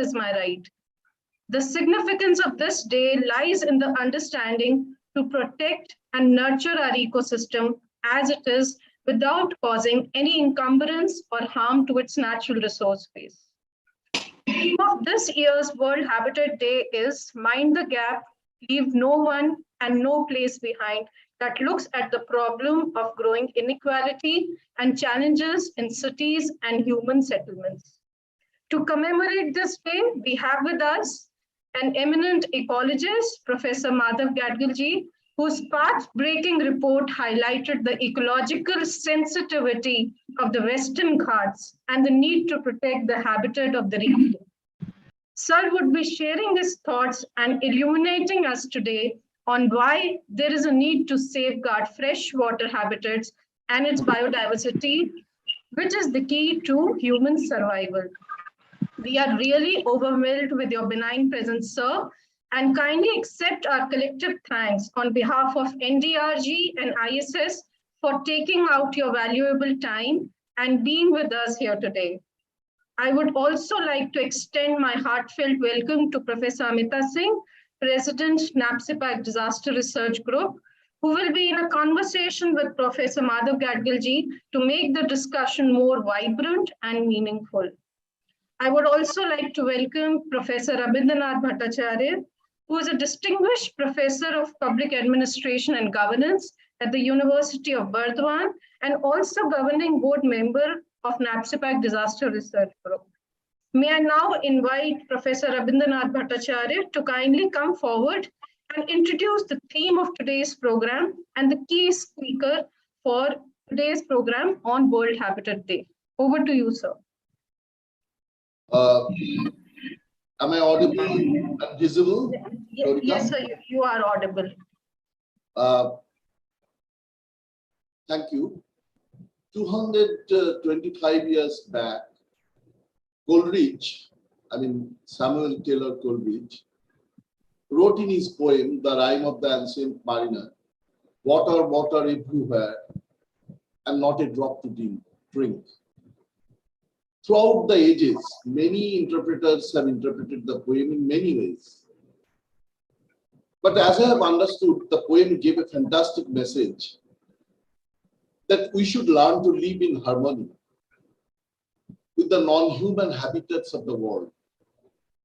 is my right. The significance of this day lies in the understanding to protect and nurture our ecosystem as it is without causing any encumbrance or harm to its natural resource base. The theme of this year's World Habitat Day is Mind the Gap, Leave No One and No Place Behind, that looks at the problem of growing inequality and challenges in cities and human settlements. To commemorate this day, we have with us an eminent ecologist, Professor Madhav Gadgilji, whose path-breaking report highlighted the ecological sensitivity of the Western Ghats and the need to protect the habitat of the region. Sir would be sharing his thoughts and illuminating us today on why there is a need to safeguard freshwater habitats and its biodiversity, which is the key to human survival. We are really overwhelmed with your benign presence, sir, and kindly accept our collective thanks on behalf of NDRG and ISS for taking out your valuable time and being with us here today. I would also like to extend my heartfelt welcome to Professor Amita Singh, President, NAPSIPAC Disaster Research Group, who will be in a conversation with Professor Madhav Gadgilji to make the discussion more vibrant and meaningful. I would also like to welcome Professor Rabindranath Bhattacharya, who is a distinguished professor of public administration and governance at the University of Burdwan and also governing board member of NAPSIPAC Disaster Research Group. May I now invite Professor Rabindranath Bhattacharya to kindly come forward and introduce the theme of today's program and the key speaker for today's program on World Habitat Day. Over to you, sir. Am I audible and visible? Yes, sir, you are audible. Thank you. 225 years back, Coleridge, Samuel Taylor Coleridge, wrote in his poem, The Rime of the Ancient Mariner, water, water everywhere, and not a drop to drink. Throughout the ages, many interpreters have interpreted the poem in many ways. But as I have understood, the poem gave a fantastic message that we should learn to live in harmony with the non-human habitats of the world.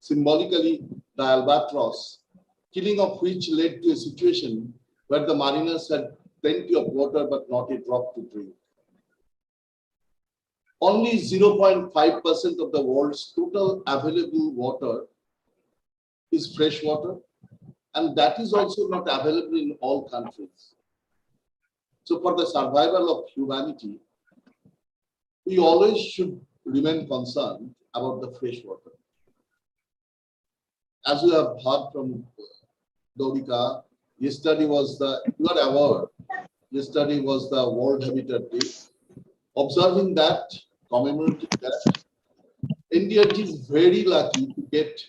Symbolically, the albatross, killing of which led to a situation where the mariners had plenty of water but not a drop to drink. Only 0.5% of the world's total available water is fresh water, and that is also not available in all countries. So for the survival of humanity, we always should remain concerned about the fresh water. As we have heard from Dorika, yesterday was the World Habitat Day. Observing that, commemorating that, NDRG is very lucky to get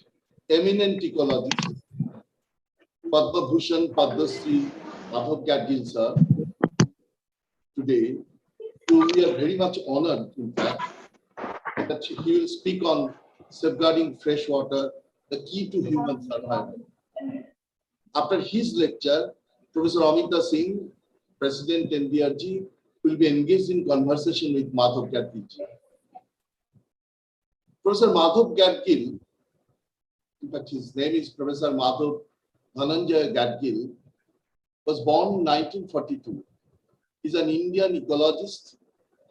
eminent ecologists, Padma Bhushan Padma Shri Madhav Gadgil sir, today. So we are very much honored, in fact, that he will speak on safeguarding fresh water, the key to human survival. After his lecture, Professor Amita Singh, President NDRG, will be engaged in conversation with Madhav Gadgil. Professor Madhav Gadgil, in fact his name is Professor Madhav Dhananjay Gadgil, was born in 1942. He's an Indian ecologist,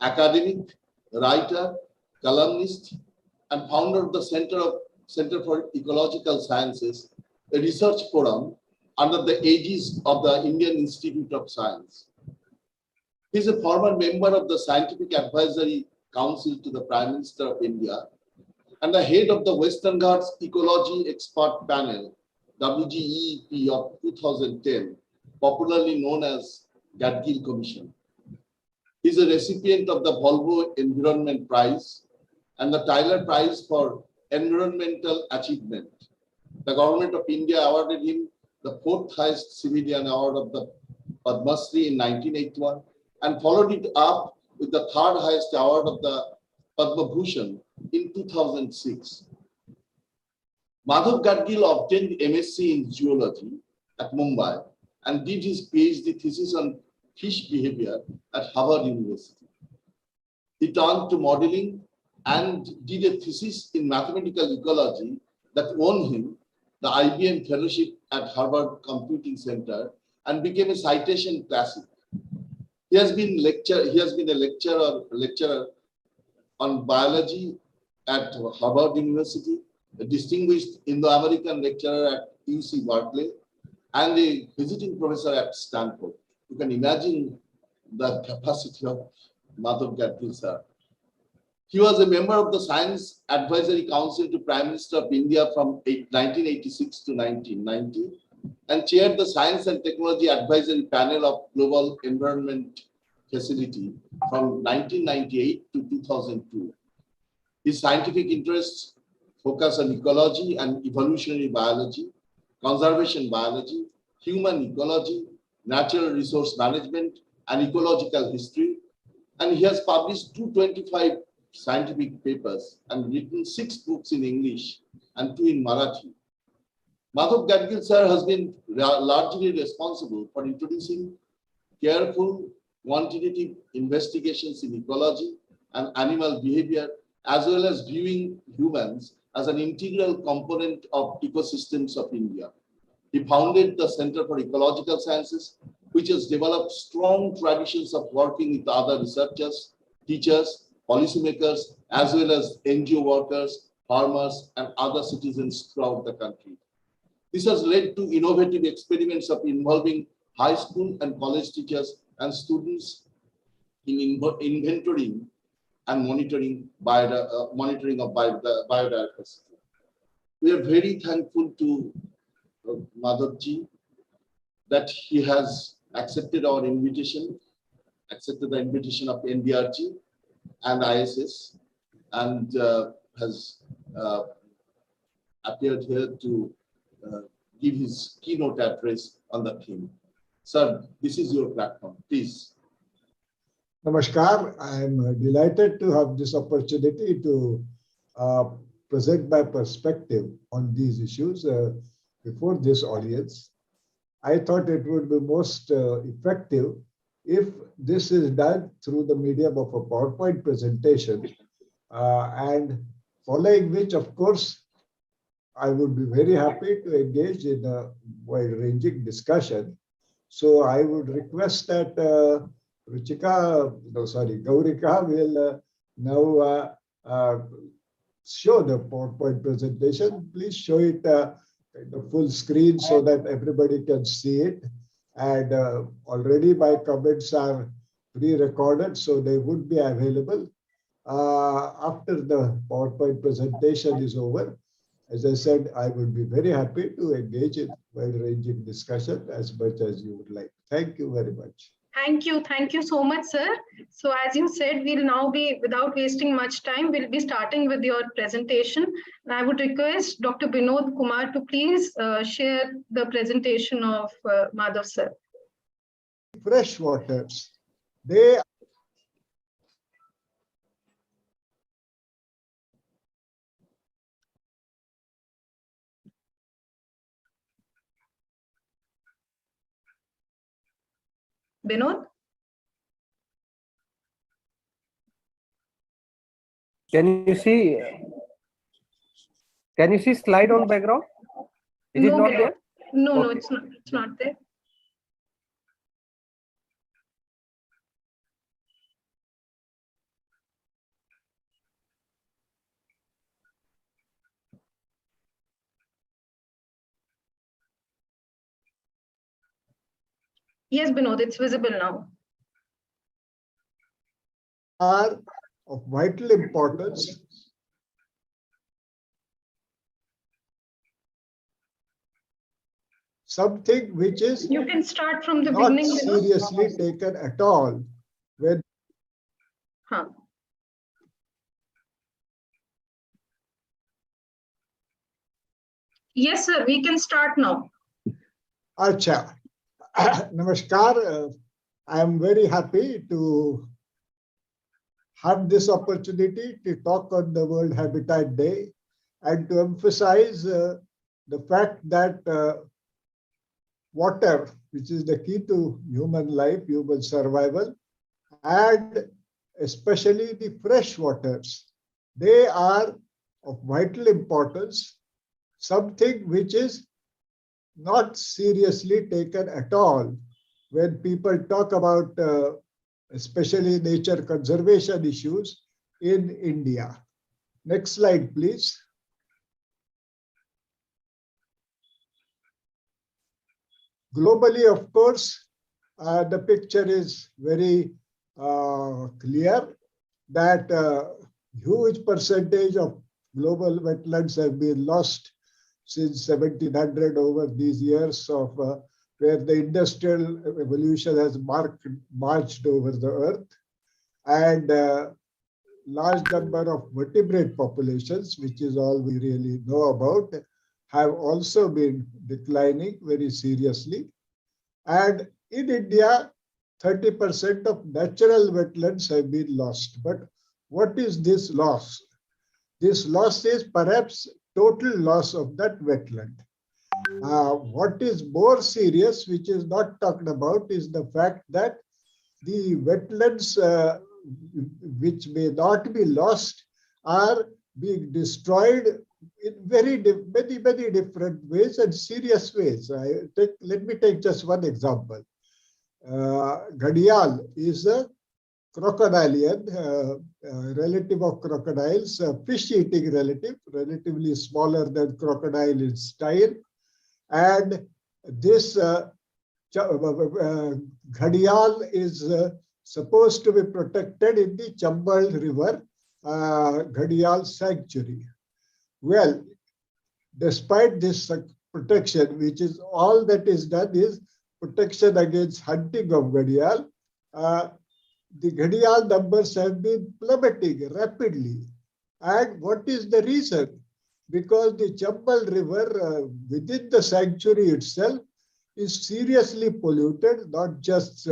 academic, writer, columnist, and founder of the Center for Ecological Sciences, a research forum under the aegis of the Indian Institute of Science. He is a former member of the Scientific Advisory Council to the Prime Minister of India and the head of the Western Ghats Ecology Expert Panel, WGEP of 2010, popularly known as Gadgil Commission. He is a recipient of the Volvo Environment Prize and the Tyler Prize for Environmental Achievement. The government of India awarded him the 4th highest civilian award of the Padma Shri in 1981 and followed it up with the 3rd highest award of the Padma Bhushan in 2006. Madhav Gadgil obtained MSc in zoology at Mumbai and did his PhD thesis on fish behavior at Harvard University. He turned to modeling and did a thesis in mathematical ecology that won him the IBM Fellowship at Harvard Computing Center and became a citation classic. He has been a lecturer on biology at Harvard University, a distinguished Indo-American lecturer at UC Berkeley, and a visiting professor at Stanford. You can imagine the capacity of Madhav Gadgil sir. He was a member of the Science Advisory Council to Prime Minister of India from 1986 to 1990 and chaired the Science and Technology Advisory Panel of Global Environment Facility from 1998 to 2002. His scientific interests focus on ecology and evolutionary biology, conservation biology, human ecology, natural resource management, and ecological history. And he has published 225 scientific papers and written 6 books in English and 2 in Marathi. Madhav Gadgil sir has been largely responsible for introducing careful quantitative investigations in ecology and animal behavior, as well as viewing humans as an integral component of ecosystems of India. He founded the Center for Ecological Sciences, which has developed strong traditions of working with other researchers, teachers, policymakers, as well as NGO workers, farmers, and other citizens throughout the country. This has led to innovative experiments of involving high school and college teachers and students in inventorying and monitoring of biodiversity. We are very thankful to Madhavji that he has accepted the invitation of NDRG and ISS, and has appeared here to give his keynote address on the theme. Sir, this is your platform, please. Namaskar. I am delighted to have this opportunity to present my perspective on these issues before this audience. I thought it would be most effective if this is done through the medium of a PowerPoint presentation, and following which, of course, I would be very happy to engage in a wide-ranging discussion. So I would request that Gaurika will now show the PowerPoint presentation. Please show it the full screen so that everybody can see it. And already my comments are pre-recorded, so they would be available after the PowerPoint presentation is over. As I said, I would be very happy to engage in wide-ranging discussion as much as you would like. Thank you very much. Thank you so much, sir. So as you said, we'll now be, without wasting much time, we'll be starting with your presentation. And I would request Dr. Binod Kumar to please share the presentation of Madhav sir. Fresh waters, they Binod? Can you see slide on background? Is it not there? No, Okay. no, it's not there. Yes, Binod, it's visible now. are of vital importance. Something which is You can start from the not beginning. Binod. seriously taken at all. When Huh. Yes, sir, we can start now. Acha. Namaskar. I am very happy to have this opportunity to talk on the World Habitat Day and to emphasize the fact that water, which is the key to human life, human survival, and especially the fresh waters, they are of vital importance, something which is not seriously taken at all when people talk about especially nature conservation issues in India. Next slide, please. Globally, of course, the picture is very clear that huge percentage of global wetlands have been lost since 1700 over these years of where the industrial evolution has marched over the earth, and large number of vertebrate populations, which is all we really know about, have also been declining very seriously. And in India, 30% of natural wetlands have been lost. But what is this loss? This loss is perhaps total loss of that wetland. What is more serious, which is not talked about, is the fact that the wetlands which may not be lost are being destroyed in many different ways and serious ways. Let me take just one example. Ghadial is a crocodilian relative of crocodiles, a fish-eating relative, relatively smaller than crocodile in style. And this Ghadial is supposed to be protected in the Chambal River Ghadial Sanctuary. Well, despite this protection, which is all that is done is protection against hunting of Ghadial, the Ghadial numbers have been plummeting rapidly. And what is the reason? Because the Chambal River within the sanctuary itself is seriously polluted, not just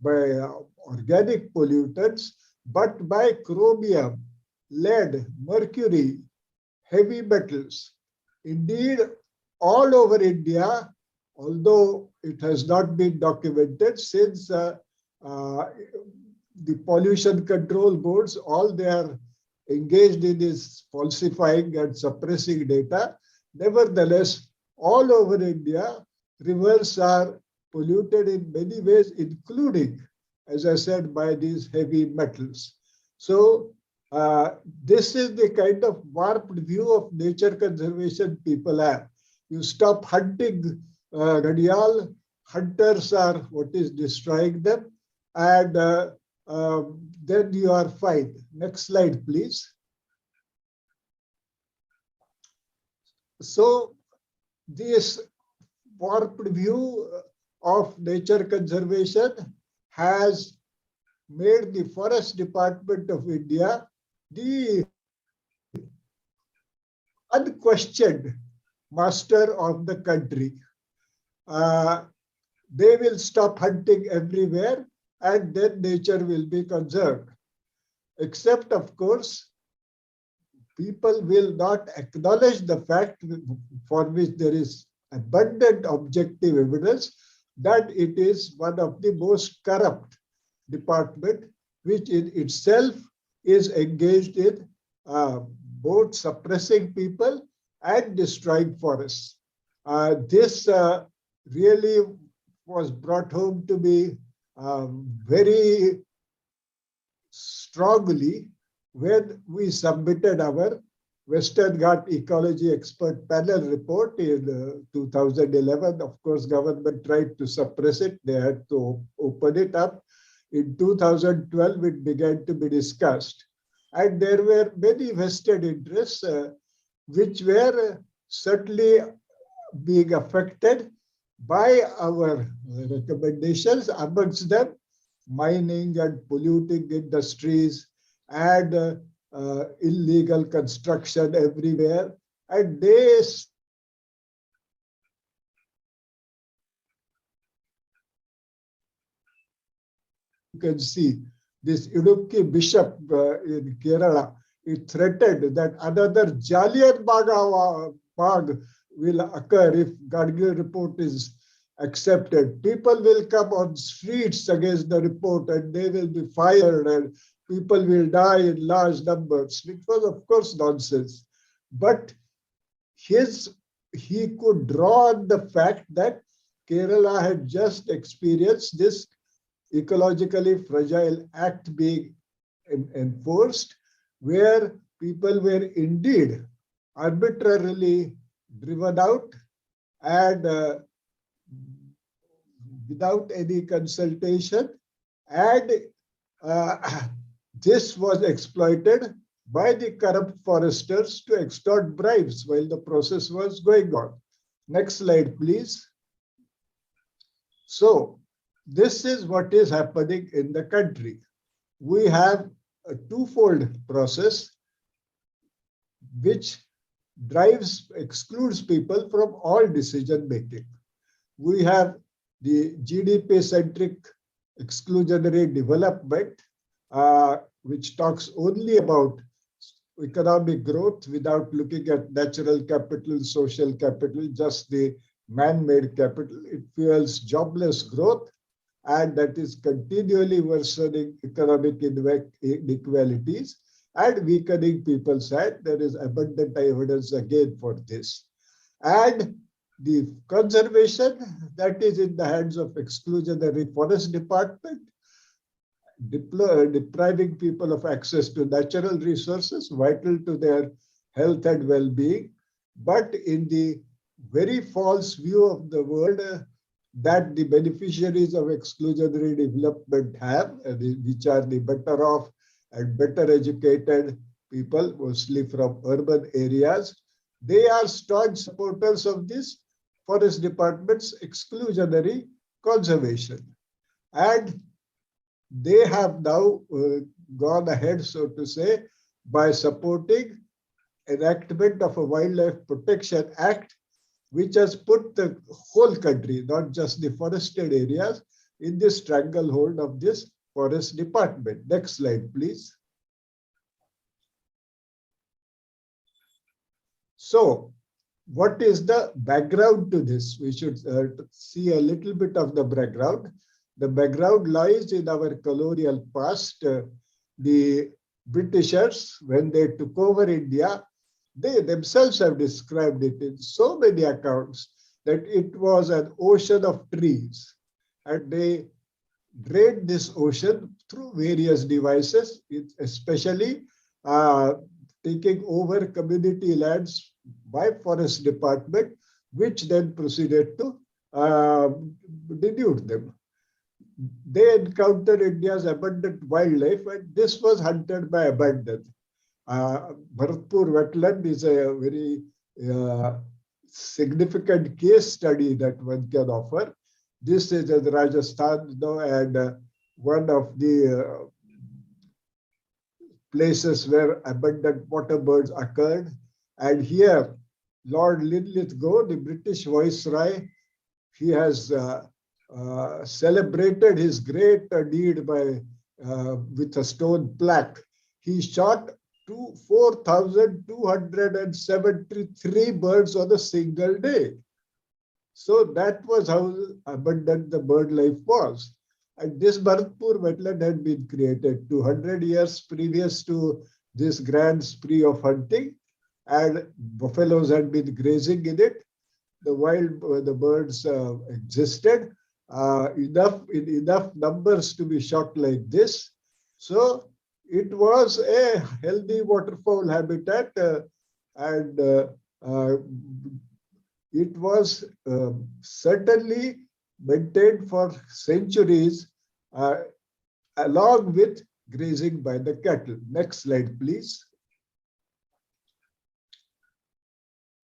by organic pollutants, but by chromium, lead, mercury, heavy metals. Indeed, all over India, although it has not been documented since the pollution control boards, all they are engaged in is falsifying and suppressing data. Nevertheless, all over India, rivers are polluted in many ways, including, as I said, by these heavy metals. So this is the kind of warped view of nature conservation people have. You stop hunting Ghadial, hunters are what is destroying them, and then you are fine. Next slide, please. So this warped view of nature conservation has made the Forest Department of India the unquestioned master of the country. They will stop hunting everywhere and then nature will be conserved. Except, of course, people will not acknowledge the fact for which there is abundant objective evidence that it is one of the most corrupt department, which in itself is engaged in both suppressing people and destroying forests. This really was brought home to me very strongly when we submitted our Western Ghat Ecology Expert Panel report in 2011. Of course, government tried to suppress it. They had to open it up. In 2012, it began to be discussed. And there were many vested interests which were certainly being affected by our recommendations, amongst them mining and polluting industries and illegal construction everywhere. And they you can see this Idukki bishop in Kerala it threatened that another Jallian Bagh will occur if Gadgil report is accepted. People will come on streets against the report and they will be fired and people will die in large numbers, which was of course nonsense. But he could draw on the fact that Kerala had just experienced this ecologically fragile act being enforced, where people were indeed arbitrarily driven out and without any consultation, and this was exploited by the corrupt foresters to extort bribes while the process was going on. Next slide, please. So, this is what is happening in the country. We have a twofold process which excludes people from all decision making. We have the GDP-centric exclusionary development, which talks only about economic growth without looking at natural capital, social capital, just the man-made capital. It fuels jobless growth, and that is continually worsening economic inequalities and weakening people's hand. There is abundant evidence again for this. And the conservation, that is in the hands of exclusionary forest department, depriving people of access to natural resources vital to their health and well-being, but in the very false view of the world that the beneficiaries of exclusionary development have, which are the better off and better educated people, mostly from urban areas. They are staunch supporters of this forest department's exclusionary conservation. And they have now gone ahead, so to say, by supporting enactment of a Wildlife Protection Act, which has put the whole country, not just the forested areas, in the stranglehold of this forest department. Next slide, please. So, what is the background to this? We should see a little bit of the background. The background lies in our colonial past. The Britishers, when they took over India, they themselves have described it in so many accounts that it was an ocean of trees. And they drained this ocean through various devices, especially taking over community lands by forest department, which then proceeded to denude them. They encountered India's abundant wildlife, and this was hunted by abandon. Bharatpur wetland is a very significant case study that one can offer. This is in Rajasthan, and one of the places where abundant water birds occurred. And here, Lord Linlithgow, the British Viceroy, he has celebrated his great deed by with a stone plaque. He shot 4,273 birds on a single day. So that was how abundant the bird life was. And this Bharatpur wetland had been created 200 years previous to this grand spree of hunting, and buffaloes had been grazing in it. The birds existed in enough numbers to be shot like this. So it was a healthy waterfowl habitat, and it was certainly maintained for centuries along with grazing by the cattle. Next slide, please.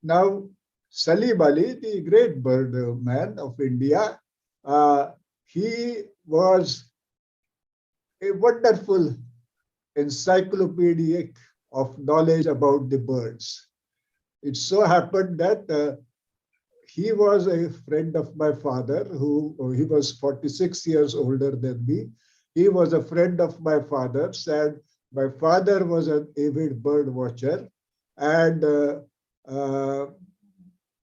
Now, Salim Ali, the great bird man of India, he was a wonderful encyclopedic of knowledge about the birds. It so happened that he was a friend of my father, he was 46 years older than me. He was a friend of my father's, and My father was an avid bird watcher, and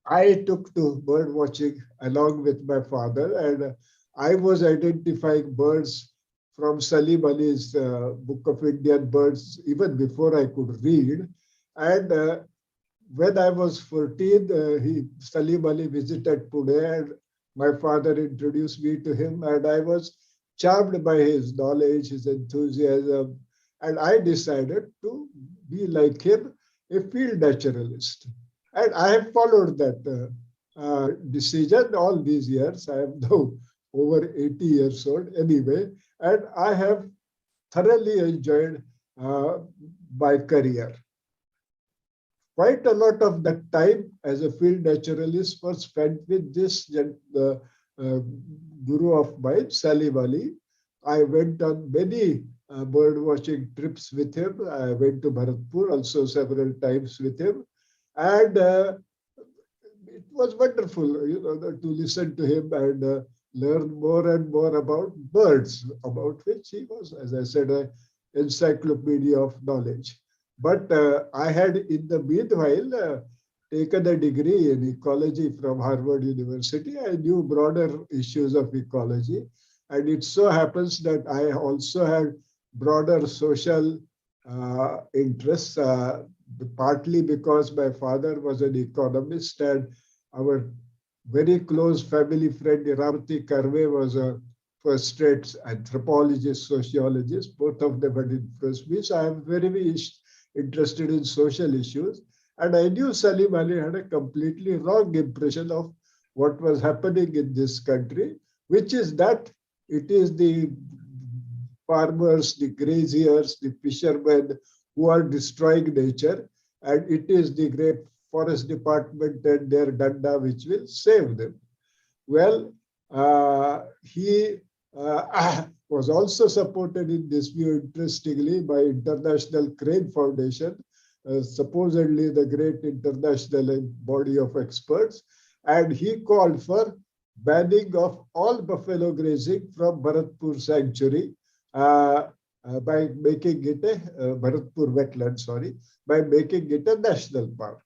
I took to bird watching along with my father, and I was identifying birds from Salim Ali's Book of Indian Birds even before I could read. And when I was 14, Salim Ali visited Pune, and my father introduced me to him, and I was charmed by his knowledge, his enthusiasm, and I decided to be like him, a field naturalist. And I have followed that decision all these years. I am now over 80 years old anyway, and I have thoroughly enjoyed uh, my career. Quite a lot of that time as a field naturalist was spent with this uh, guru of mine, Salim Ali. I went on many bird watching trips with him. I went to Bharatpur also several times with him. And it was wonderful, to listen to him and learn more and more about birds, about which he was, as I said, an encyclopedia of knowledge. But I had, in the meanwhile, taken a degree in ecology from Harvard University. I knew broader issues of ecology. And it so happens that I also had broader social interests, partly because my father was an economist and our very close family friend Iramati Karve was a first-rate anthropologist, sociologist. Both of them had influenced me. So I am very interested in social issues. And I knew Salim Ali had a completely wrong impression of what was happening in this country, which is that it is the farmers, the graziers, the fishermen who are destroying nature, and it is the great forest department and their danda which will save them. Well, he was also supported in this view, interestingly, by International Crane Foundation, supposedly the great international body of experts, and he called for banning of all buffalo grazing from Bharatpur Sanctuary by making it a Bharatpur wetland, sorry, by making it a national park.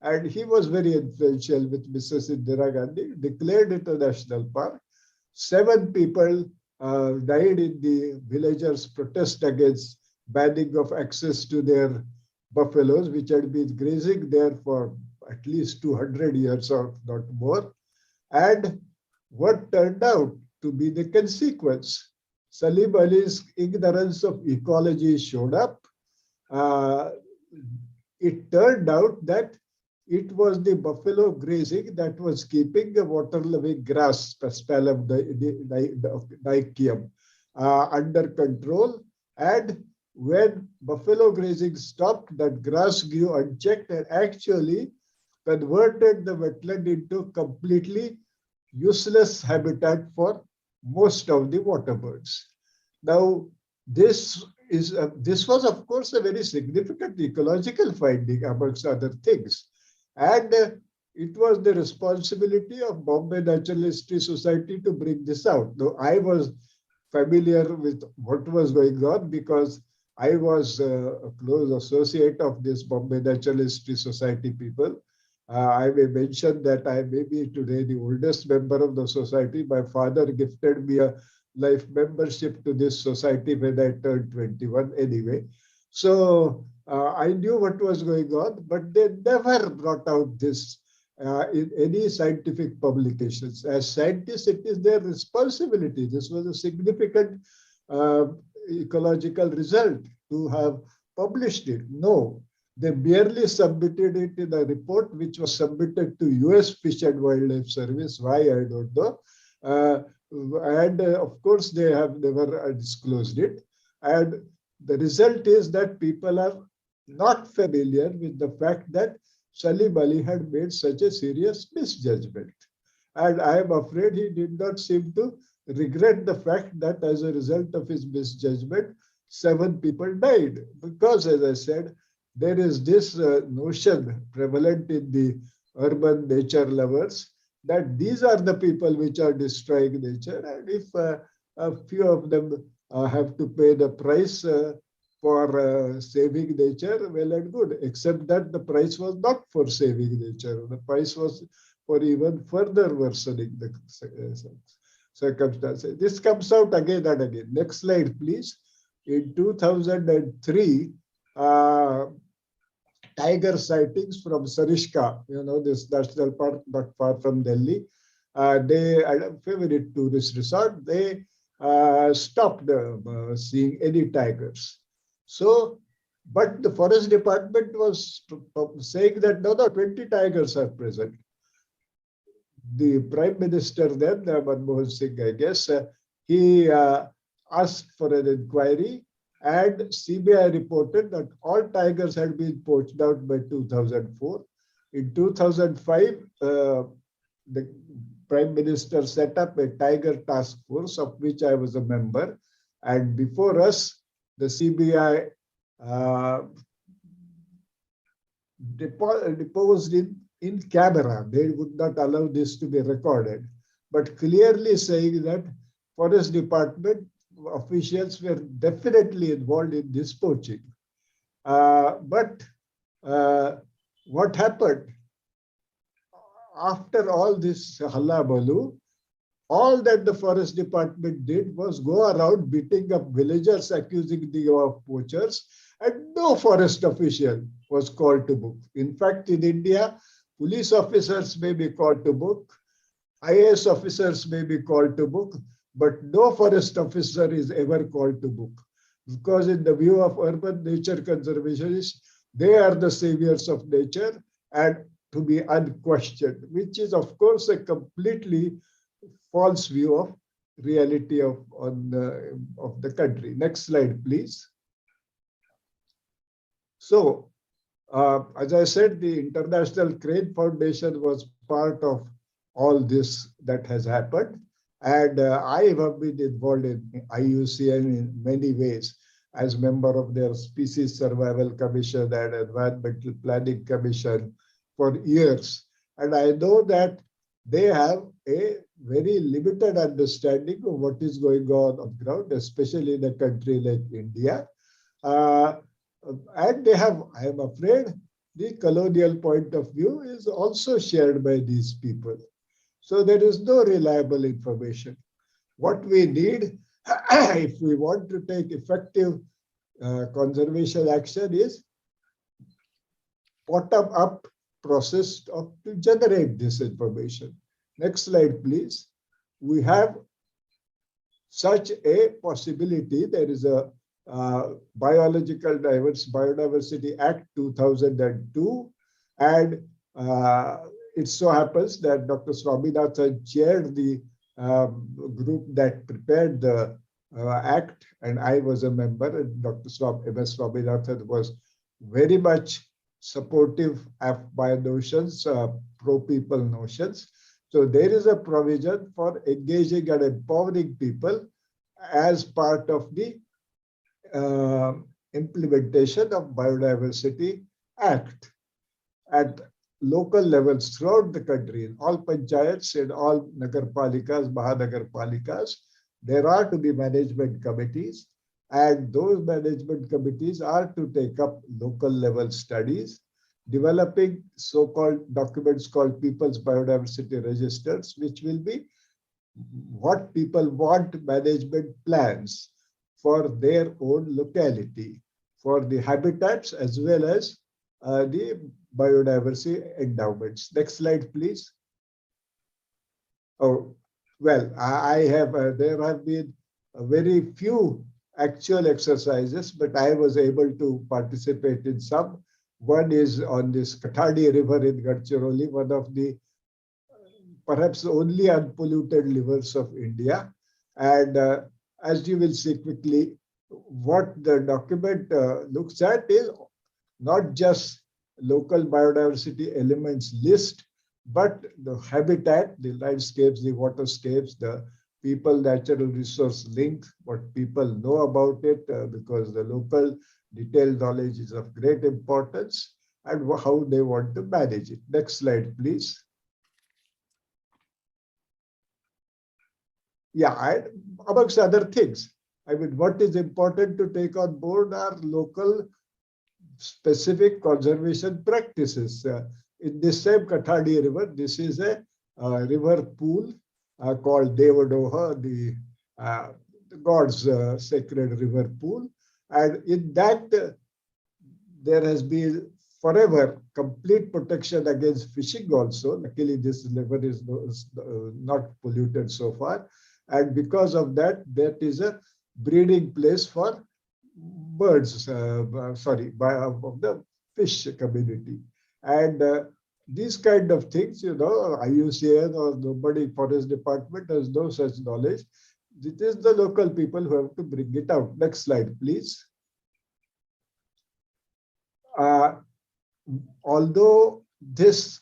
And he was very influential with Mrs. Indira Gandhi, declared it a national park. 7 people died in the villagers' protest against banning of access to their buffaloes, which had been grazing there for at least 200 years or not more. And what turned out to be the consequence? Salim Ali's ignorance of ecology showed up. It turned out that it was the buffalo grazing that was keeping the water-loving grass, Paspalum dicium, under control. And when buffalo grazing stopped, that grass grew unchecked and actually converted the wetland into completely useless habitat for most of the water birds. Now, this was, of course, a very significant ecological finding, amongst other things. And it was the responsibility of Bombay Natural History Society to bring this out. Though I was familiar with what was going on because I was a close associate of this Bombay Natural History Society people. I may mention that I may be today the oldest member of the society. My father gifted me a life membership to this society when I turned 21 anyway. So I knew what was going on, but they never brought out this in any scientific publications. As scientists, it is their responsibility. This was a significant ecological result to have published it. No, they barely submitted it in a report which was submitted to US Fish and Wildlife Service. Why, I don't know. And of course, they have never disclosed it. And the result is that people are not familiar with the fact that Salim Ali had made such a serious misjudgment. And I am afraid he did not seem to regret the fact that as a result of his misjudgment, 7 people died. Because, as I said, there is this notion prevalent in the urban nature lovers that these are the people which are destroying nature. And if a few of them have to pay the price for saving nature, well and good, except that the price was not for saving nature. The price was for even further worsening the circumstances. This comes out again and again. Next slide, please. In 2003, tiger sightings from Sarishka, this national park not far from Delhi. They had a favorite tourist resort. They stopped seeing any tigers. So, but the forest department was saying that no, 20 tigers are present. The Prime Minister then, Manmohan Singh, I guess, he asked for an inquiry, and CBI reported that all tigers had been poached out by 2004. In 2005, the Prime Minister set up a tiger task force, of which I was a member. And before us, the CBI deposed in camera. They would not allow this to be recorded, but clearly saying that Forest Department officials were definitely involved in this poaching. But what happened? After all this hullabaloo, all that the Forest Department did was go around beating up villagers, accusing them of poachers, and no forest official was called to book. In fact, in India, police officers may be called to book, IAS officers may be called to book, but no forest officer is ever called to book. Because in the view of urban nature conservationists, they are the saviors of nature and to be unquestioned, which is, of course, a completely false view of reality of the country. Next slide, please. So, as I said, the International Crane Foundation was part of all this that has happened. And I have been involved in IUCN in many ways as member of their Species Survival Commission and Environmental Planning Commission for years. And I know that they have a very limited understanding of what is going on the ground, especially in a country like India. And they have, I am afraid, the colonial point of view is also shared by these people. So there is no reliable information. What we need, if we want to take effective conservation action, is bottom-up process to generate this information. Next slide, please. We have such a possibility. There is a Biodiversity Act 2002, and it so happens that Dr. Swaminathan chaired the group that prepared the act, and I was a member, and Dr. M.S. Swaminathan was very much supportive of my notions, pro-people notions. So there is a provision for engaging and empowering people as part of the implementation of Biodiversity Act at local levels throughout the country, in all panchayats, in all nagarpalikas, mahanagarpalikas. There are to be management committees, and those management committees are to take up local level studies, developing so-called documents called People's Biodiversity Registers, which will be what people want management plans for their own locality, for the habitats as well as the biodiversity endowments. Next slide, please. Oh, well, there have been very few actual exercises, but I was able to participate in some. One is on this Kathadi River in Gadchiroli, one of the perhaps only unpolluted rivers of India. And as you will see quickly, what the document looks at is not just local biodiversity elements list, but the habitat, the landscapes, the waterscapes, the people natural resource link, what people know about it, because the local detailed knowledge is of great importance, and how they want to manage it. Next slide, please. Yeah, amongst other things, I mean, what is important to take on board are local specific conservation practices. In this same Kathadi River, this is a river pool called Devadoha, the god's sacred river pool. And in that, there has been forever complete protection against fishing also. Luckily, this river is not polluted so far. And because of that, that is a breeding place for birds, of the fish community. And these kind of things, IUCN or nobody, Forest Department has no such knowledge. It is the local people who have to bring it out. Next slide, please. Although this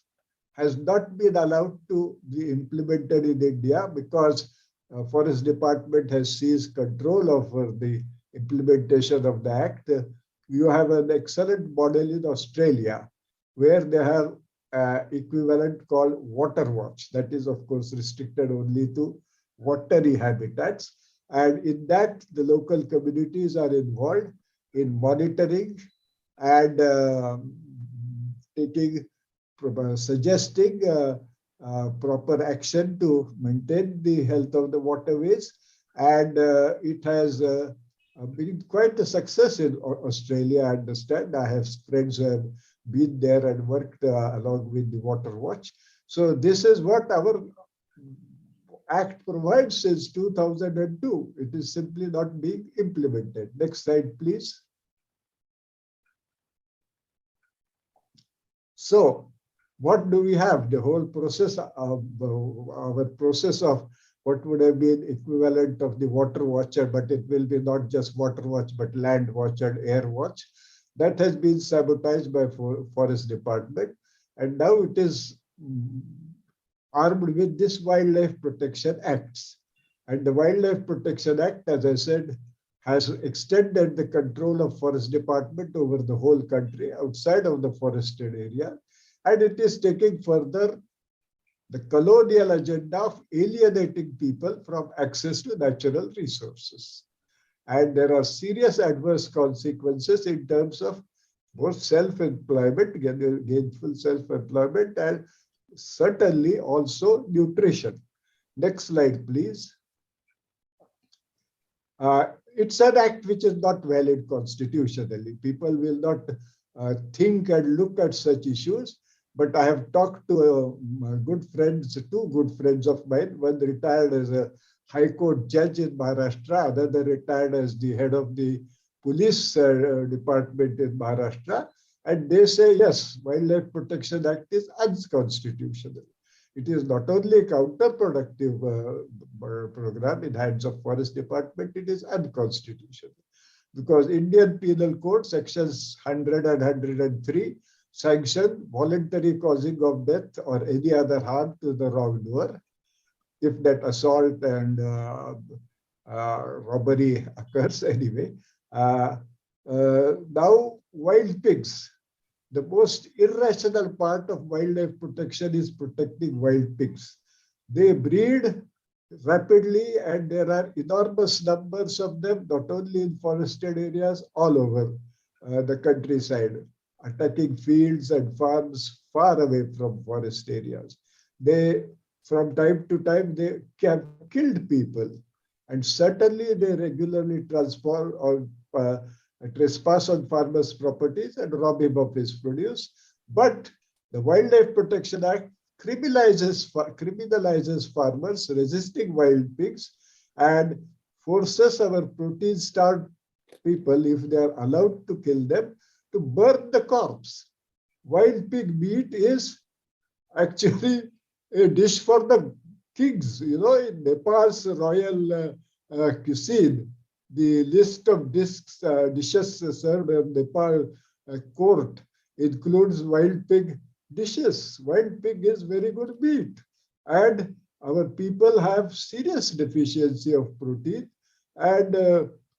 has not been allowed to be implemented in India because Forest Department has seized control over the implementation of the act. You have an excellent model in Australia where they have equivalent called Water Watch. That is, of course, restricted only to watery habitats. And in that, the local communities are involved in monitoring and suggesting proper action to maintain the health of the waterways. And it has been quite a success in Australia, I understand. I have friends who have been there and worked along with the Water Watch. So this is what our Act provides since 2002. It is simply not being implemented. Next slide, please. So what do we have? The whole process of our process of what would have been equivalent of the Water Watcher, but it will be not just Water Watch, but Land Watch and Air Watch. That has been sabotaged by Forest Department. And now it is armed with this Wildlife Protection Acts. And the Wildlife Protection Act, as I said, has extended the control of Forest Department over the whole country outside of the forested area. And it is taking further the colonial agenda of alienating people from access to natural resources. And there are serious adverse consequences in terms of both self-employment, gainful self-employment, and certainly also nutrition. Next slide, please. It's an act which is not valid constitutionally. People will not think and look at such issues. But I have talked to two good friends of mine. One retired as a High Court judge in Maharashtra, another retired as the head of the police department in Maharashtra. And they say, yes, Wildlife Protection Act is unconstitutional. It is not only a counterproductive program in hands of Forest Department, it is unconstitutional. Because Indian Penal Code sections 100 and 103 sanction voluntary causing of death or any other harm to the wrongdoer if that assault and robbery occurs anyway. Now, wild pigs. The most irrational part of wildlife protection is protecting wild pigs. They breed rapidly and there are enormous numbers of them, not only in forested areas, all over the countryside, attacking fields and farms far away from forest areas. They, from time to time, they have killed people. And certainly they regularly transform or trespass on farmers' properties and rob him of his produce. But the Wildlife Protection Act criminalizes farmers resisting wild pigs and forces our protein-starved people, if they are allowed to kill them, to burn the corpse. Wild pig meat is actually a dish for the kings. You know, in Nepal's royal cuisine, the list of dishes served in Nepal court includes wild pig dishes. Wild pig is very good meat. And our people have serious deficiency of protein. And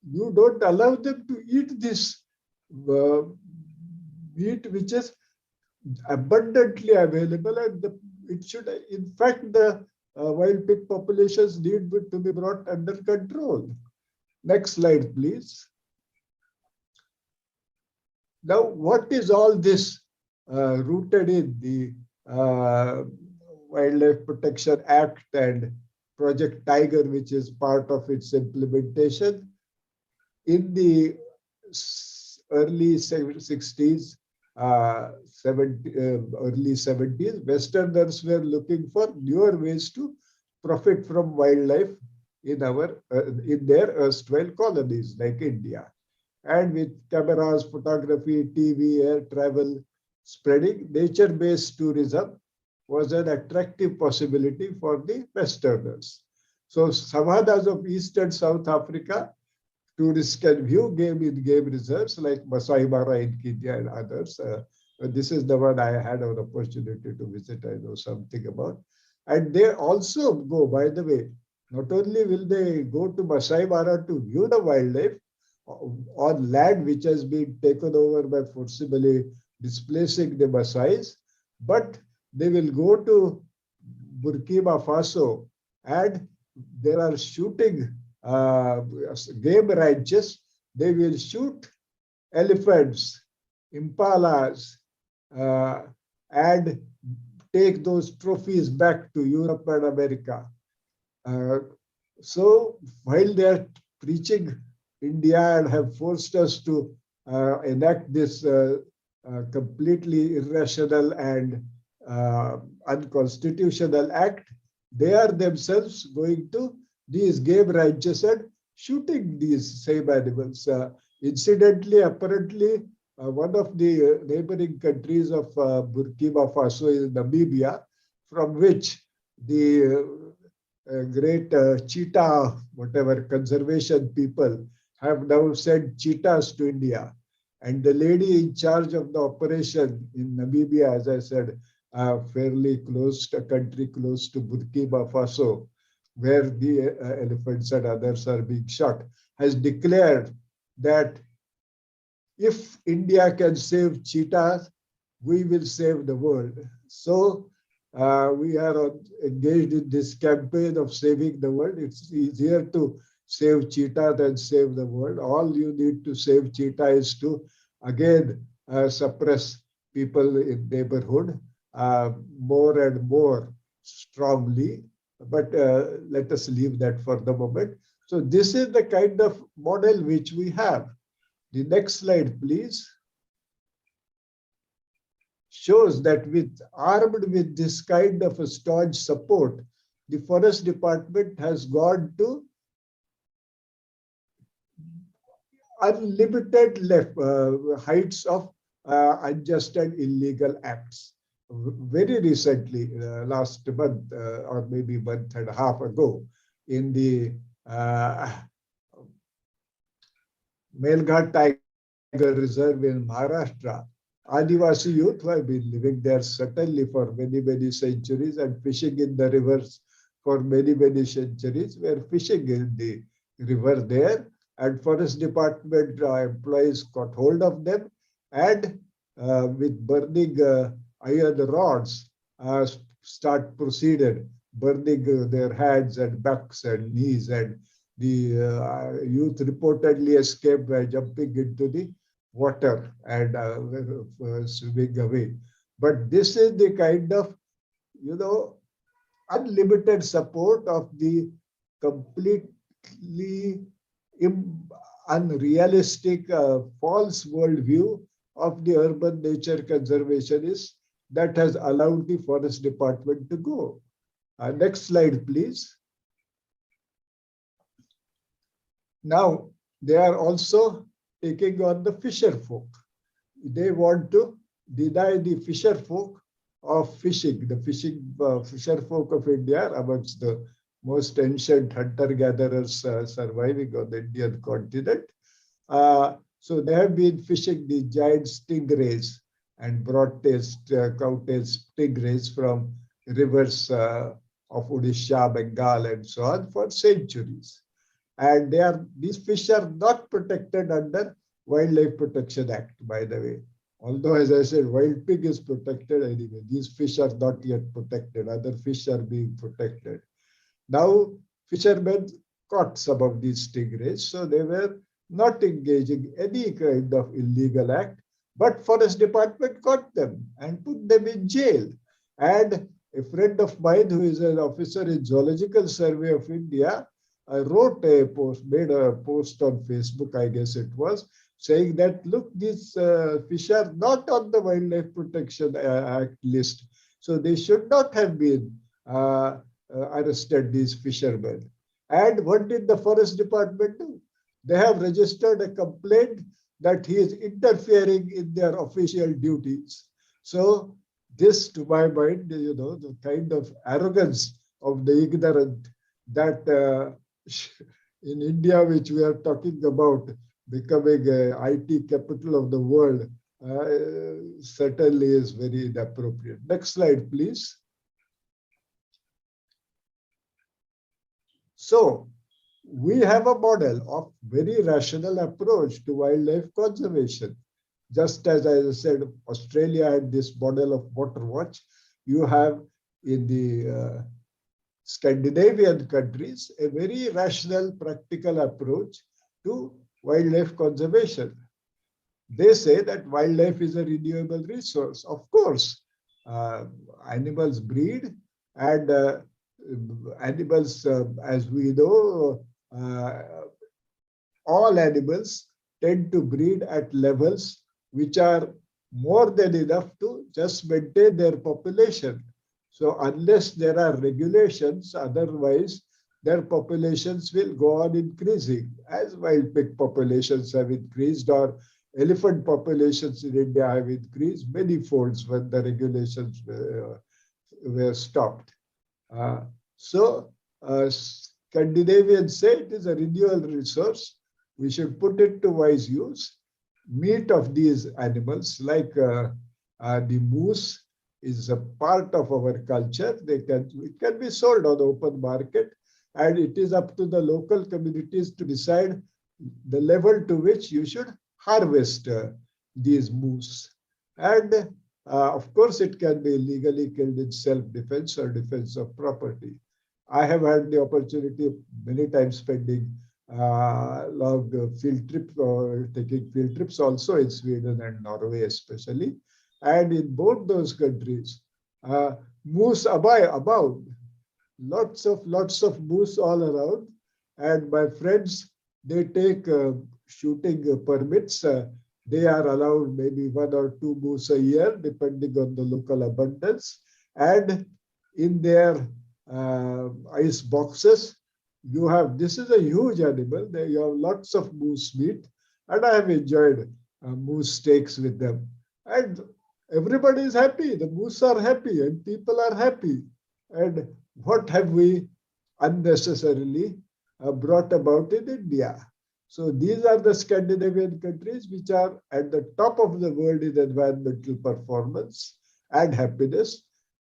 you don't allow them to eat this meat which is abundantly available. And it should, in fact, the wild pig populations need to be brought under control. Next slide, please. Now, what is all this rooted in the Wildlife Protection Act and Project Tiger, which is part of its implementation? In the early 60s, early 70s, Westerners were looking for newer ways to profit from wildlife in their erstwhile colonies like India. And with cameras, photography, TV, air travel spreading, nature-based tourism was an attractive possibility for the Westerners. So savannas of East and South Africa, tourists can view game reserves like Masai Mara in Kenya and others. This is the one I had an opportunity to visit. I know something about. And they also go, by the way, not only will they go to Masai Mara to view the wildlife on land which has been taken over by forcibly displacing the Masais, but they will go to Burkina Faso and there are shooting game ranches. They will shoot elephants, impalas, and take those trophies back to Europe and America. So while they are preaching India and have forced us to enact this completely irrational and unconstitutional act, they are themselves going to these game ranches and shooting these same animals. Incidentally, apparently, one of the neighboring countries of Burkina Faso is Namibia, from which the great cheetah, whatever, conservation people have now sent cheetahs to India. And the lady in charge of the operation in Namibia, as I said, fairly close to a country close to Burkina Faso, where the elephants and others are being shot, has declared that if India can save cheetahs, we will save the world. So we are engaged in this campaign of saving the world. It's easier to save cheetah than save the world. All you need to save cheetah is to, again, suppress people in neighborhood more and more strongly. But let us leave that for the moment. So this is the kind of model which we have. The next slide, please, shows that armed with this kind of a staunch support, the Forest Department has gone to unlimited heights of unjust and illegal acts. Very recently, last month or maybe month and a half ago, in the Melghat Tiger Reserve in Maharashtra, Adivasi youth who have been living there certainly for many, many centuries and fishing in the rivers for many, many centuries were fishing in the river there, and Forest Department employees got hold of them and with burning iron rods proceeded burning their hands and backs and knees, and the youth reportedly escaped by jumping into the water and swimming away. But this is the kind of, unlimited support of the completely unrealistic, false worldview of the urban nature conservationists that has allowed the Forest Department to go. Next slide, please. Now, they are also taking on the fisher folk. They want to deny the fisher folk of fishing. The fisher folk of India are amongst the most ancient hunter-gatherers surviving on the Indian continent. So they have been fishing the giant stingrays and broad-tailed, cow-tailed stingrays from rivers of Odisha, Bengal, and so on for centuries. And these fish are not protected under Wildlife Protection Act, by the way. Although, as I said, wild pig is protected anyway. These fish are not yet protected. Other fish are being protected. Now, fishermen caught some of these stingrays. So they were not engaging any kind of illegal act, but Forest Department caught them and put them in jail. And a friend of mine who is an officer in Zoological Survey of India wrote a post, made a post on Facebook, I guess it was, saying that, look, these fish are not on the Wildlife Protection Act list. So they should not have been arrested, these fishermen. And what did the Forest Department do? They have registered a complaint that he is interfering in their official duties. So this, to my mind, the kind of arrogance of the ignorant that in India, which we are talking about becoming a IT capital of the world, certainly is very inappropriate. Next slide, please. So we have a model of very rational approach to wildlife conservation. Just as I said, Australia had this model of water watch. You have in the Scandinavian countries a very rational, practical approach to wildlife conservation. They say that wildlife is a renewable resource. Of course, animals breed, and animals, as we know, all animals tend to breed at levels which are more than enough to just maintain their population. So unless there are regulations, otherwise their populations will go on increasing, as wild pig populations have increased, or elephant populations in India have increased many folds when the regulations were stopped. Scandinavians say it is a renewable resource. We should put it to wise use. Meat of these animals, like the moose, is a part of our culture. It can be sold on the open market, and it is up to the local communities to decide the level to which you should harvest these moose. And of course, it can be illegally killed in self-defense or defense of property. I have had the opportunity many times spending long field trips or taking field trips also in Sweden and Norway especially. And in both those countries, moose abound. Lots of moose all around. And my friends, they take shooting permits. They are allowed maybe 1 or 2 moose a year, depending on the local abundance. And in their ice boxes, you have, this is a huge animal. You have lots of moose meat, and I have enjoyed moose steaks with them. And everybody is happy. The moose are happy, and people are happy. And what have we unnecessarily brought about in India? So these are the Scandinavian countries which are at the top of the world in environmental performance and happiness.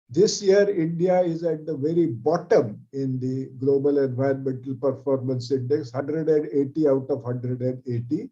This year, India is at the very bottom in the Global Environmental Performance Index, 180 out of 180.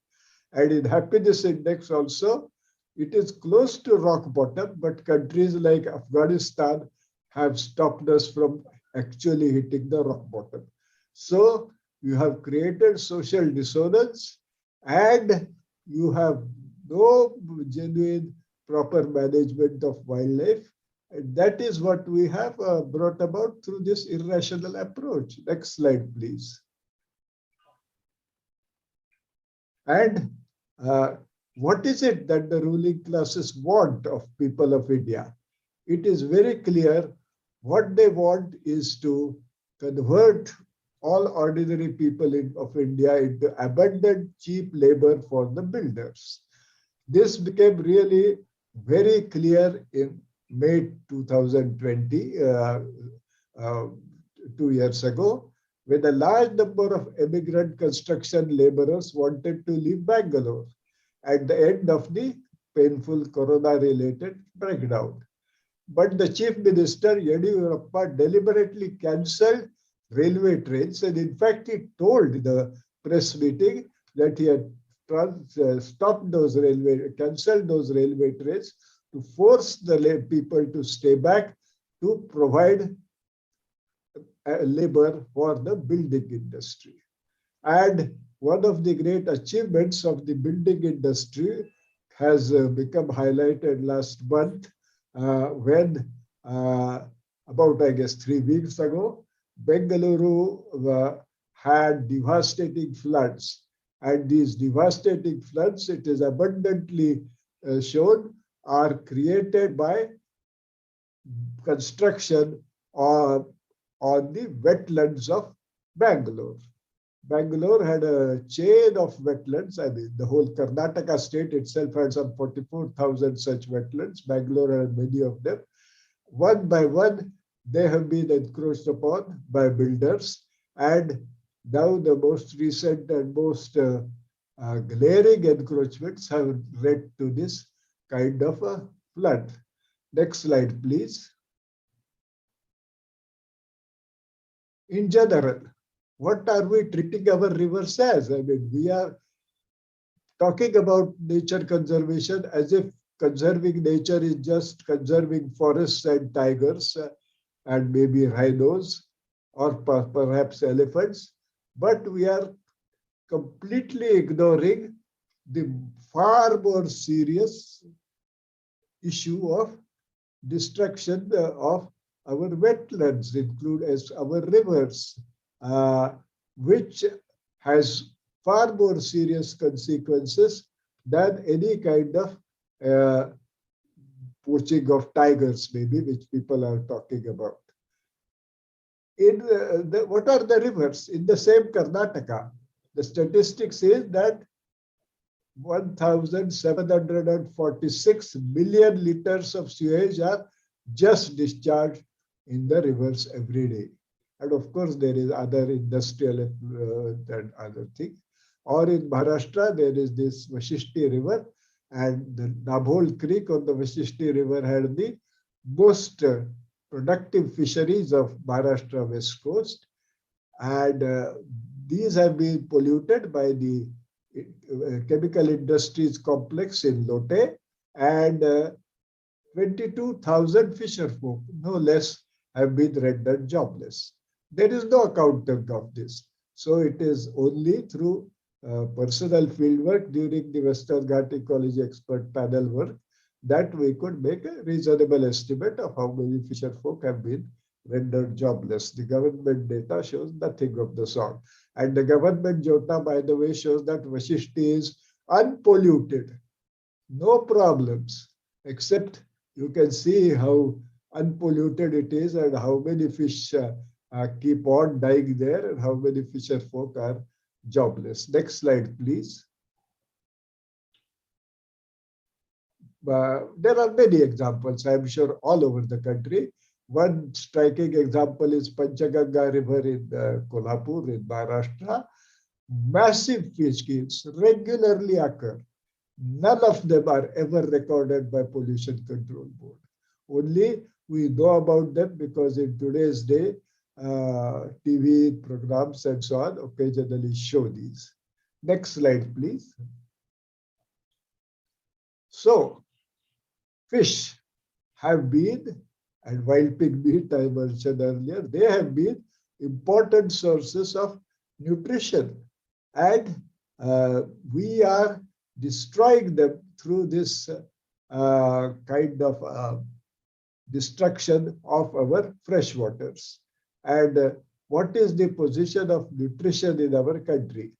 And in Happiness Index also, it is close to rock bottom, but countries like Afghanistan have stopped us from actually hitting the rock bottom. So you have created social dissonance, and you have no genuine proper management of wildlife. And that is what we have brought about through this irrational approach. Next slide, please. And what is it that the ruling classes want of people of India? It is very clear. What they want is to convert all ordinary people of India into abundant, cheap labor for the builders. This became really very clear in May 2020, 2 years ago, when a large number of immigrant construction laborers wanted to leave Bangalore at the end of the painful corona-related breakdown. But the Chief Minister, Yediyurappa, deliberately cancelled railway trains, and in fact, he told the press meeting that he had stopped those cancelled those railway trains to force the people to stay back to provide labor for the building industry. And one of the great achievements of the building industry has become highlighted last month when about, I guess, 3 weeks ago, Bengaluru had devastating floods. And these devastating floods, it is abundantly shown, are created by construction on the wetlands of Bangalore. Bangalore had a chain of wetlands. I mean, the whole Karnataka state itself had some 44,000 such wetlands. Bangalore had many of them. One by one, they have been encroached upon by builders. And now the most recent and most glaring encroachments have led to this kind of a flood. Next slide, please. In general, what are we treating our rivers as? I mean, we are talking about nature conservation as if conserving nature is just conserving forests and tigers and maybe rhinos or perhaps elephants. But we are completely ignoring the far more serious issue of destruction of our wetlands, include as our rivers, which has far more serious consequences than any kind of poaching of tigers, maybe, which people are talking about. What are the rivers? In the same Karnataka, the statistics is that 1,746 million liters of sewage are just discharged in the rivers every day. And of course, there is other industrial and other things. Or in Maharashtra, there is this Vashishti River, and the Dabhol Creek on the Vashishti River had the most productive fisheries of Maharashtra West Coast. And these have been polluted by the chemical industries complex in Lote, and 22,000 fisher folk, no less, have been rendered jobless. There is no accounting of this. So it is only through personal fieldwork during the Western Ghat Ecology Expert Panel work that we could make a reasonable estimate of how many fisher folk have been rendered jobless. The government data shows nothing of the sort. And the government data, by the way, shows that Vashishti is unpolluted. No problems, except you can see how unpolluted it is and how many fish keep on dying there and how many fisher folk are jobless. Next slide, please. There are many examples, I'm sure, all over the country. One striking example is Panchaganga River in Kolhapur in Maharashtra. Massive fish kills regularly occur. None of them are ever recorded by Pollution Control Board. Only we know about them because in today's day, TV programs and so on occasionally show these. Next slide, please. So, fish have been, and wild pig meat I mentioned earlier, they have been important sources of nutrition. And we are destroying them through this kind of destruction of our freshwaters. And what is the position of nutrition in our country?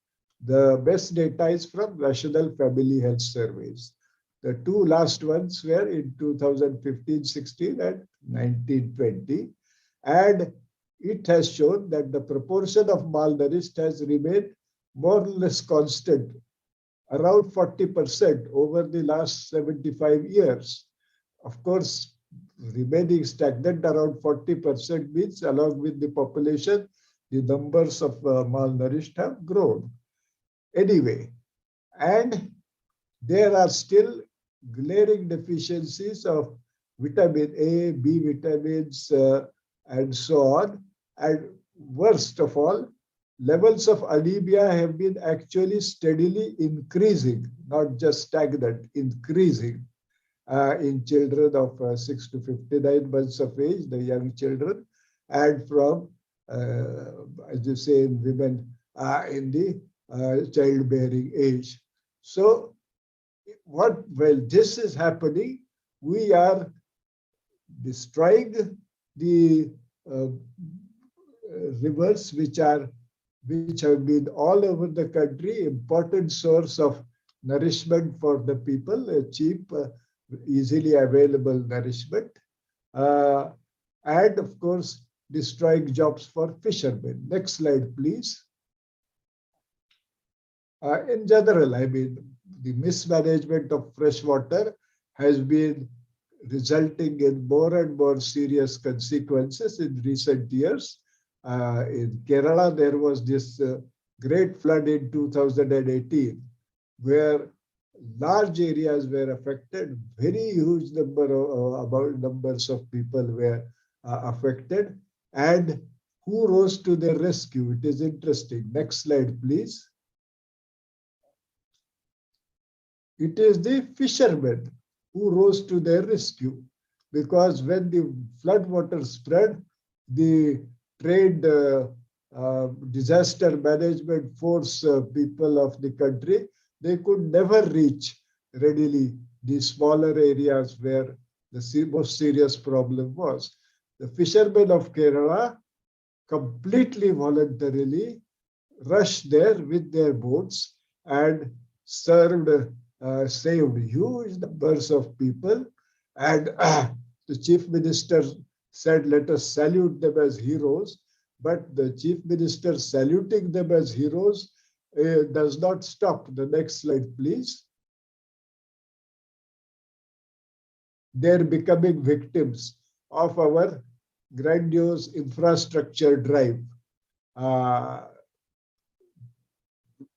The best data is from National Family Health Surveys. The two last ones were in 2015-16 and 19-20. And it has shown that the proportion of malnourished has remained more or less constant, around 40% over the last 75 years. Of course, remaining stagnant around 40% means along with the population, the numbers of malnourished have grown. Anyway, and there are still glaring deficiencies of vitamin A, B vitamins, and so on. And worst of all, levels of anemia have been actually steadily increasing, not just stagnant, increasing in children of 6 to 59 months of age, the young children, and from, as you say, in women in the childbearing age. So while this is happening, we are destroying the rivers which have been all over the country, important source of nourishment for the people, cheap, easily available nourishment, uh, and of course destroying jobs for fishermen. Next slide, please. In general, I mean, the mismanagement of fresh water has been resulting in more and more serious consequences in recent years. In Kerala, there was this great flood in 2018, where large areas were affected. Very huge numbers of people were affected, and who rose to their rescue? It is interesting. Next slide, please. It is the fishermen who rose to their rescue, because when the flood water spread, the trade disaster management force people of the country, they could never reach readily the smaller areas where the most serious problem was. The fishermen of Kerala completely voluntarily rushed there with their boats and saved huge numbers of people. And the chief minister said, let us salute them as heroes. But the chief minister saluting them as heroes does not stop. The next slide, please. They're becoming victims of our grandiose infrastructure drive,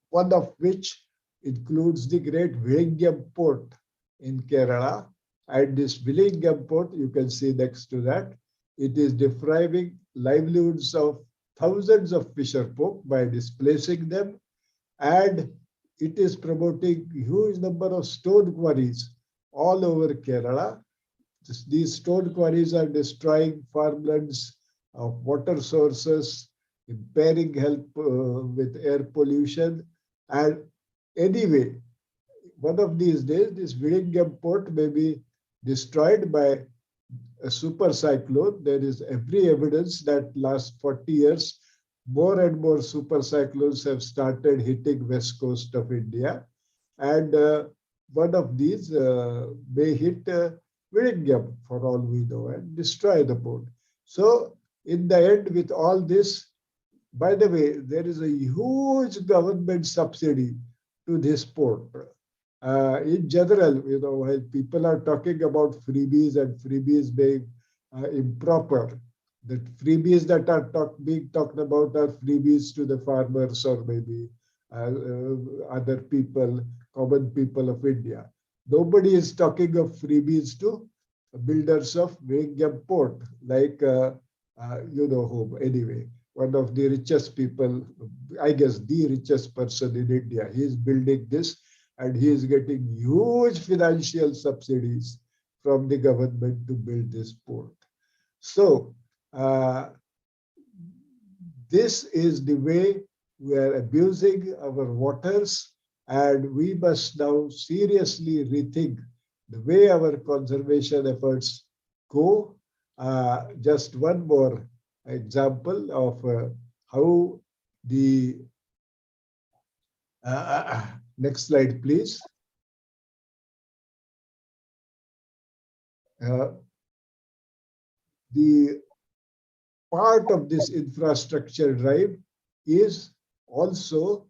one of which includes the great Vizhinjam port in Kerala. And this Vizhinjam port, you can see next to that, it is depriving livelihoods of thousands of fisherfolk by displacing them, and it is promoting huge number of stone quarries all over Kerala. These stone quarries are destroying farmlands, water sources, impairing health with air pollution. And anyway, one of these days, this Vizhinjam port may be destroyed by a super cyclone. There is every evidence that last 40 years, more and more super cyclones have started hitting west coast of India. And one of these may hit Vizhinjam, for all we know, and destroy the port. So in the end, with all this, by the way, there is a huge government subsidy to this port. In general, while people are talking about freebies and freebies being improper, the freebies that are being talked about are freebies to the farmers or maybe other people, common people of India. Nobody is talking of freebies to builders of Vizhinjam port, like you know whom. Anyway, one of the richest people, I guess the richest person in India, he is building this, and he is getting huge financial subsidies from the government to build this port. So this is the way we are abusing our waters, and we must now seriously rethink the way our conservation efforts go. Just one more example of how the next slide, please. The part of this infrastructure drive is also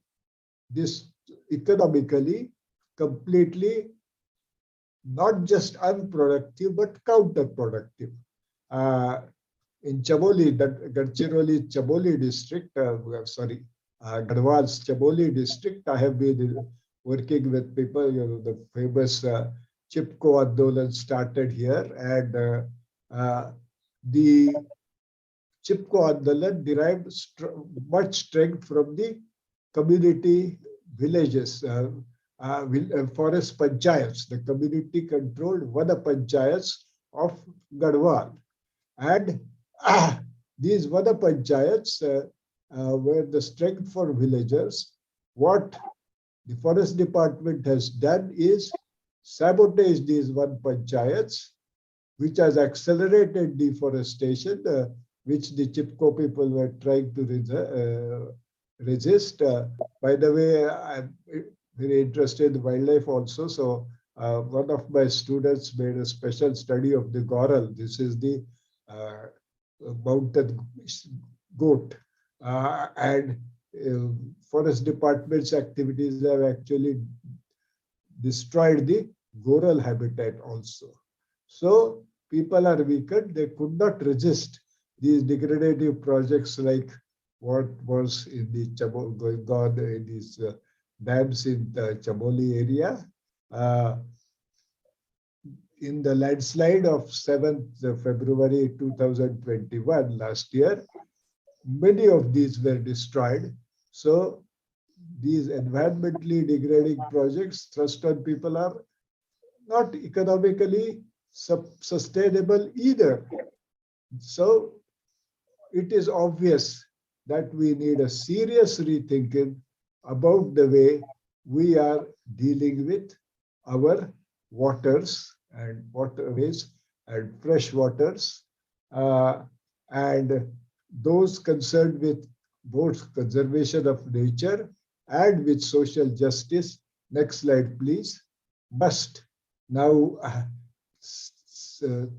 this economically completely not just unproductive but counterproductive. In Chamoli, Gadchiroli Chamoli district, Gadhwal's Chamoli district, I have been working with people. The famous Chipko Andolan started here, and the Chipko Andolan derived much strength from the community villages, forest panchayats, the community-controlled Vana panchayats of Gadhwal. And these Vana panchayats where the strength for villagers, what the forest department has done is sabotage these one panchayats, which has accelerated deforestation, which the Chipko people were trying to resist. By the way, I'm very interested in wildlife also. So one of my students made a special study of the goral. This is the mountain goat. And forest department's activities have actually destroyed the goral habitat also. So people are weakened. They could not resist these degradative projects like what was in the going on in these dams in the Chamoli area. In the landslide of 7th February 2021, last year, many of these were destroyed. So these environmentally degrading projects thrust on people are not economically sustainable either. So it is obvious that we need a serious rethinking about the way we are dealing with our waters and waterways and fresh waters, and those concerned with both conservation of nature and with social justice. Next slide, please. Must now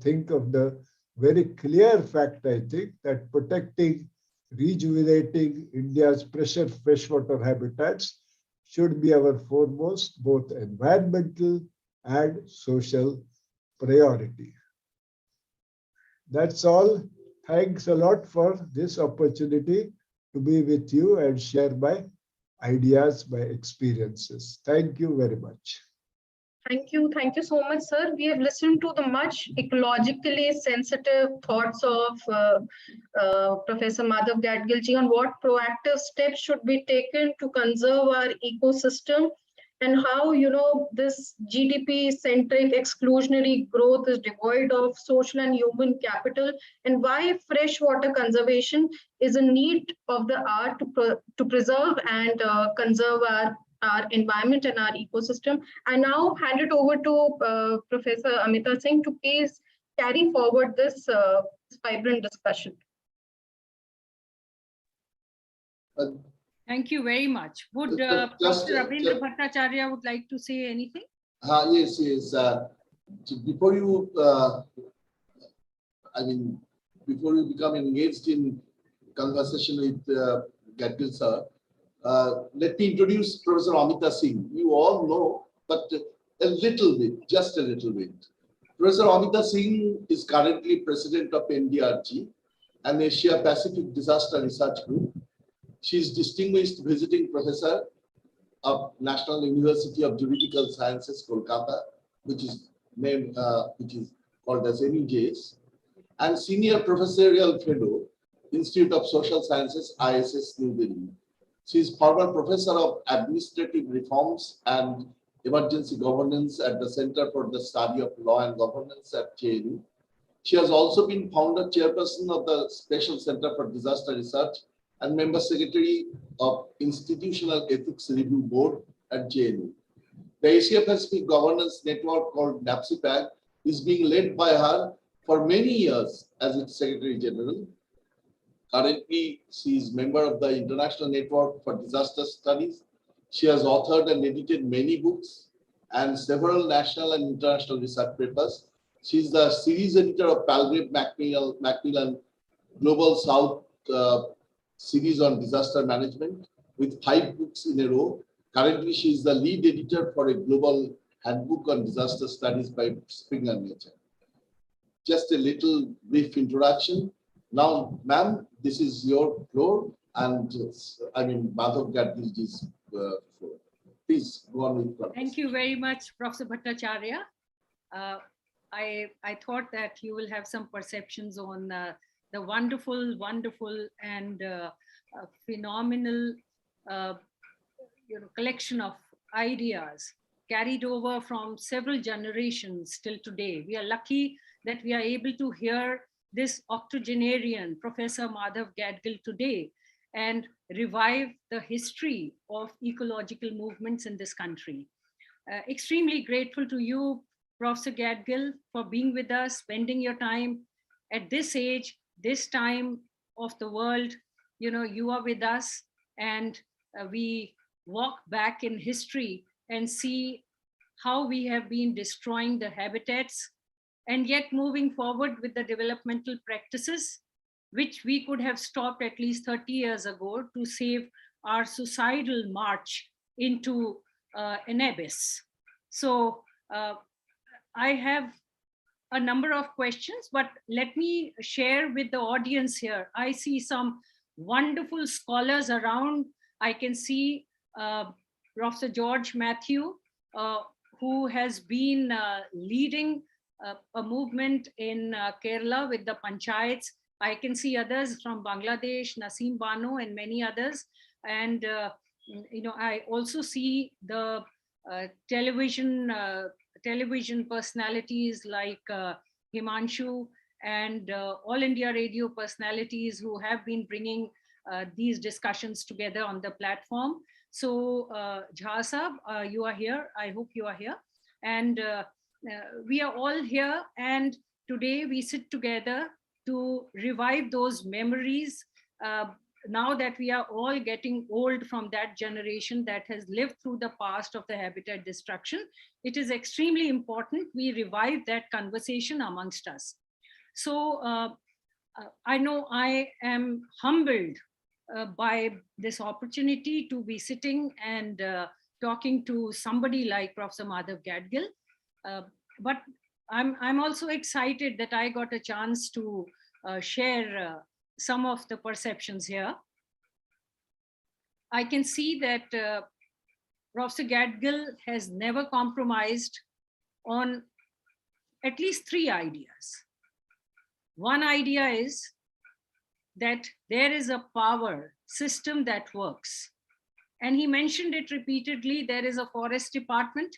think of the very clear fact, I think, that protecting, rejuvenating India's precious freshwater habitats should be our foremost, both environmental and social priority. That's all. Thanks a lot for this opportunity to be with you and share my ideas, my experiences. Thank you very much. Thank you. Thank you so much, sir. We have listened to the much ecologically sensitive thoughts of Professor Madhav Gadgil ji on what proactive steps should be taken to conserve our ecosystem, and how, this GDP-centric exclusionary growth is devoid of social and human capital, and why freshwater conservation is a need of the hour to preserve and conserve our environment and our ecosystem. I now hand it over to Professor Amita Singh to please carry forward this vibrant discussion. Thank you very much. Would Professor Rabindra Bhattacharya would like to say anything? Yes. Before you, before you become engaged in conversation with Gadgil sir, let me introduce Professor Amita Singh. You all know, but a little bit, just a little bit. Professor Amita Singh is currently president of NDRG, an Asia Pacific Disaster Research Group. She is distinguished visiting professor of National University of Juridical Sciences, Kolkata, which is called as NUJS, and senior professorial fellow, Institute of Social Sciences, ISS, New Delhi. She is former professor of administrative reforms and emergency governance at the Center for the Study of Law and Governance at JNU. She has also been founder chairperson of the Special Center for Disaster Research and member secretary of Institutional Ethics Review Board at JNU. The Asia Pacific Governance Network, called NAPSIPAG, is being led by her for many years as its Secretary General. Currently, she is member of the International Network for Disaster Studies. She has authored and edited many books and several national and international research papers. She is the series editor of Palgrave Macmillan Global South series on disaster management with 5 books in a row. Currently, she is the lead editor for a global handbook on disaster studies by Springer Nature. Just a little brief introduction. Now, ma'am, this is your floor, and Madhav Gadgilji's floor. Please go on with progress. Thank you very much, Professor Bhattacharya. I thought that you will have some perceptions on the wonderful and phenomenal collection of ideas carried over from several generations till today. We are lucky that we are able to hear this octogenarian Professor Madhav Gadgil today. and revive the history of ecological movements in this country. Extremely grateful to you, Professor Gadgil, for being with us, spending your time at this age, this time of the world. You know, you are with us, and we walk back in history and see how we have been destroying the habitats and yet moving forward with the developmental practices, which we could have stopped at least 30 years ago to save our societal march into an abyss. So I have a number of questions, but let me share with the audience here. I see some wonderful scholars around. I can see Professor George Matthew, who has been leading a movement in Kerala with the panchayats. I can see others from Bangladesh, Naseem Bano, and many others. And you know, I also see the television personalities like Himanshu and All India Radio personalities who have been bringing these discussions together on the platform. So Jha Sahab, you are here. I hope you are here. And we are all here. And today we sit together to revive those memories. Now that we are all getting old from that generation that has lived through the past of the habitat destruction, it is extremely important we revive that conversation amongst us. So I know I am humbled by this opportunity to be sitting and talking to somebody like Professor Madhav Gadgil. But I'm also excited that I got a chance to share some of the perceptions here. I can see that Professor Gadgil has never compromised on at least 3 ideas. One idea is that there is a power system that works. And he mentioned it repeatedly. There is a forest department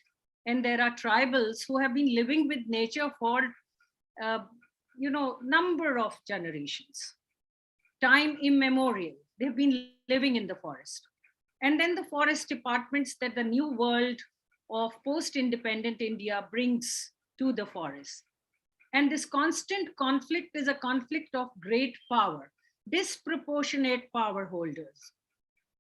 and there are tribals who have been living with nature for, number of generations. Time immemorial, they've been living in the forest. And then the forest departments that the new world of post-independent India brings to the forest. And this constant conflict is a conflict of great power, disproportionate power holders.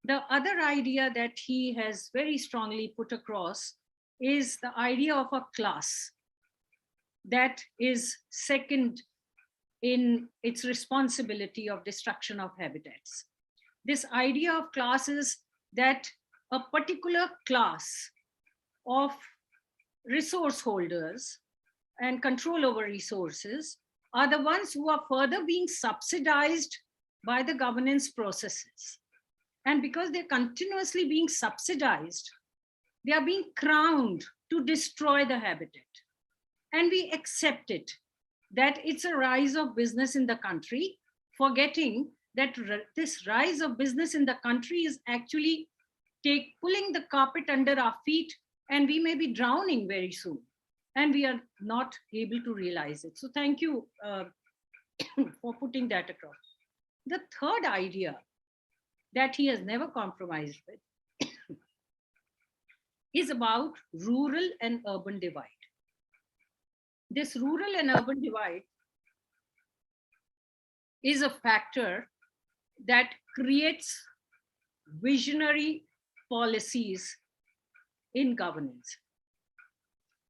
The other idea that he has very strongly put across is the idea of a class that is second in its responsibility of destruction of habitats. This idea of class is that a particular class of resource holders and control over resources are the ones who are further being subsidized by the governance processes. And because they're continuously being subsidized, they are being crowned to destroy the habitat. And we accept it, that it's a rise of business in the country, forgetting that this rise of business in the country is actually pulling the carpet under our feet, and we may be drowning very soon. And we are not able to realize it. So thank you for putting that across. The third idea that he has never compromised with is about rural and urban divide. This rural and urban divide is a factor that creates visionary policies in governance.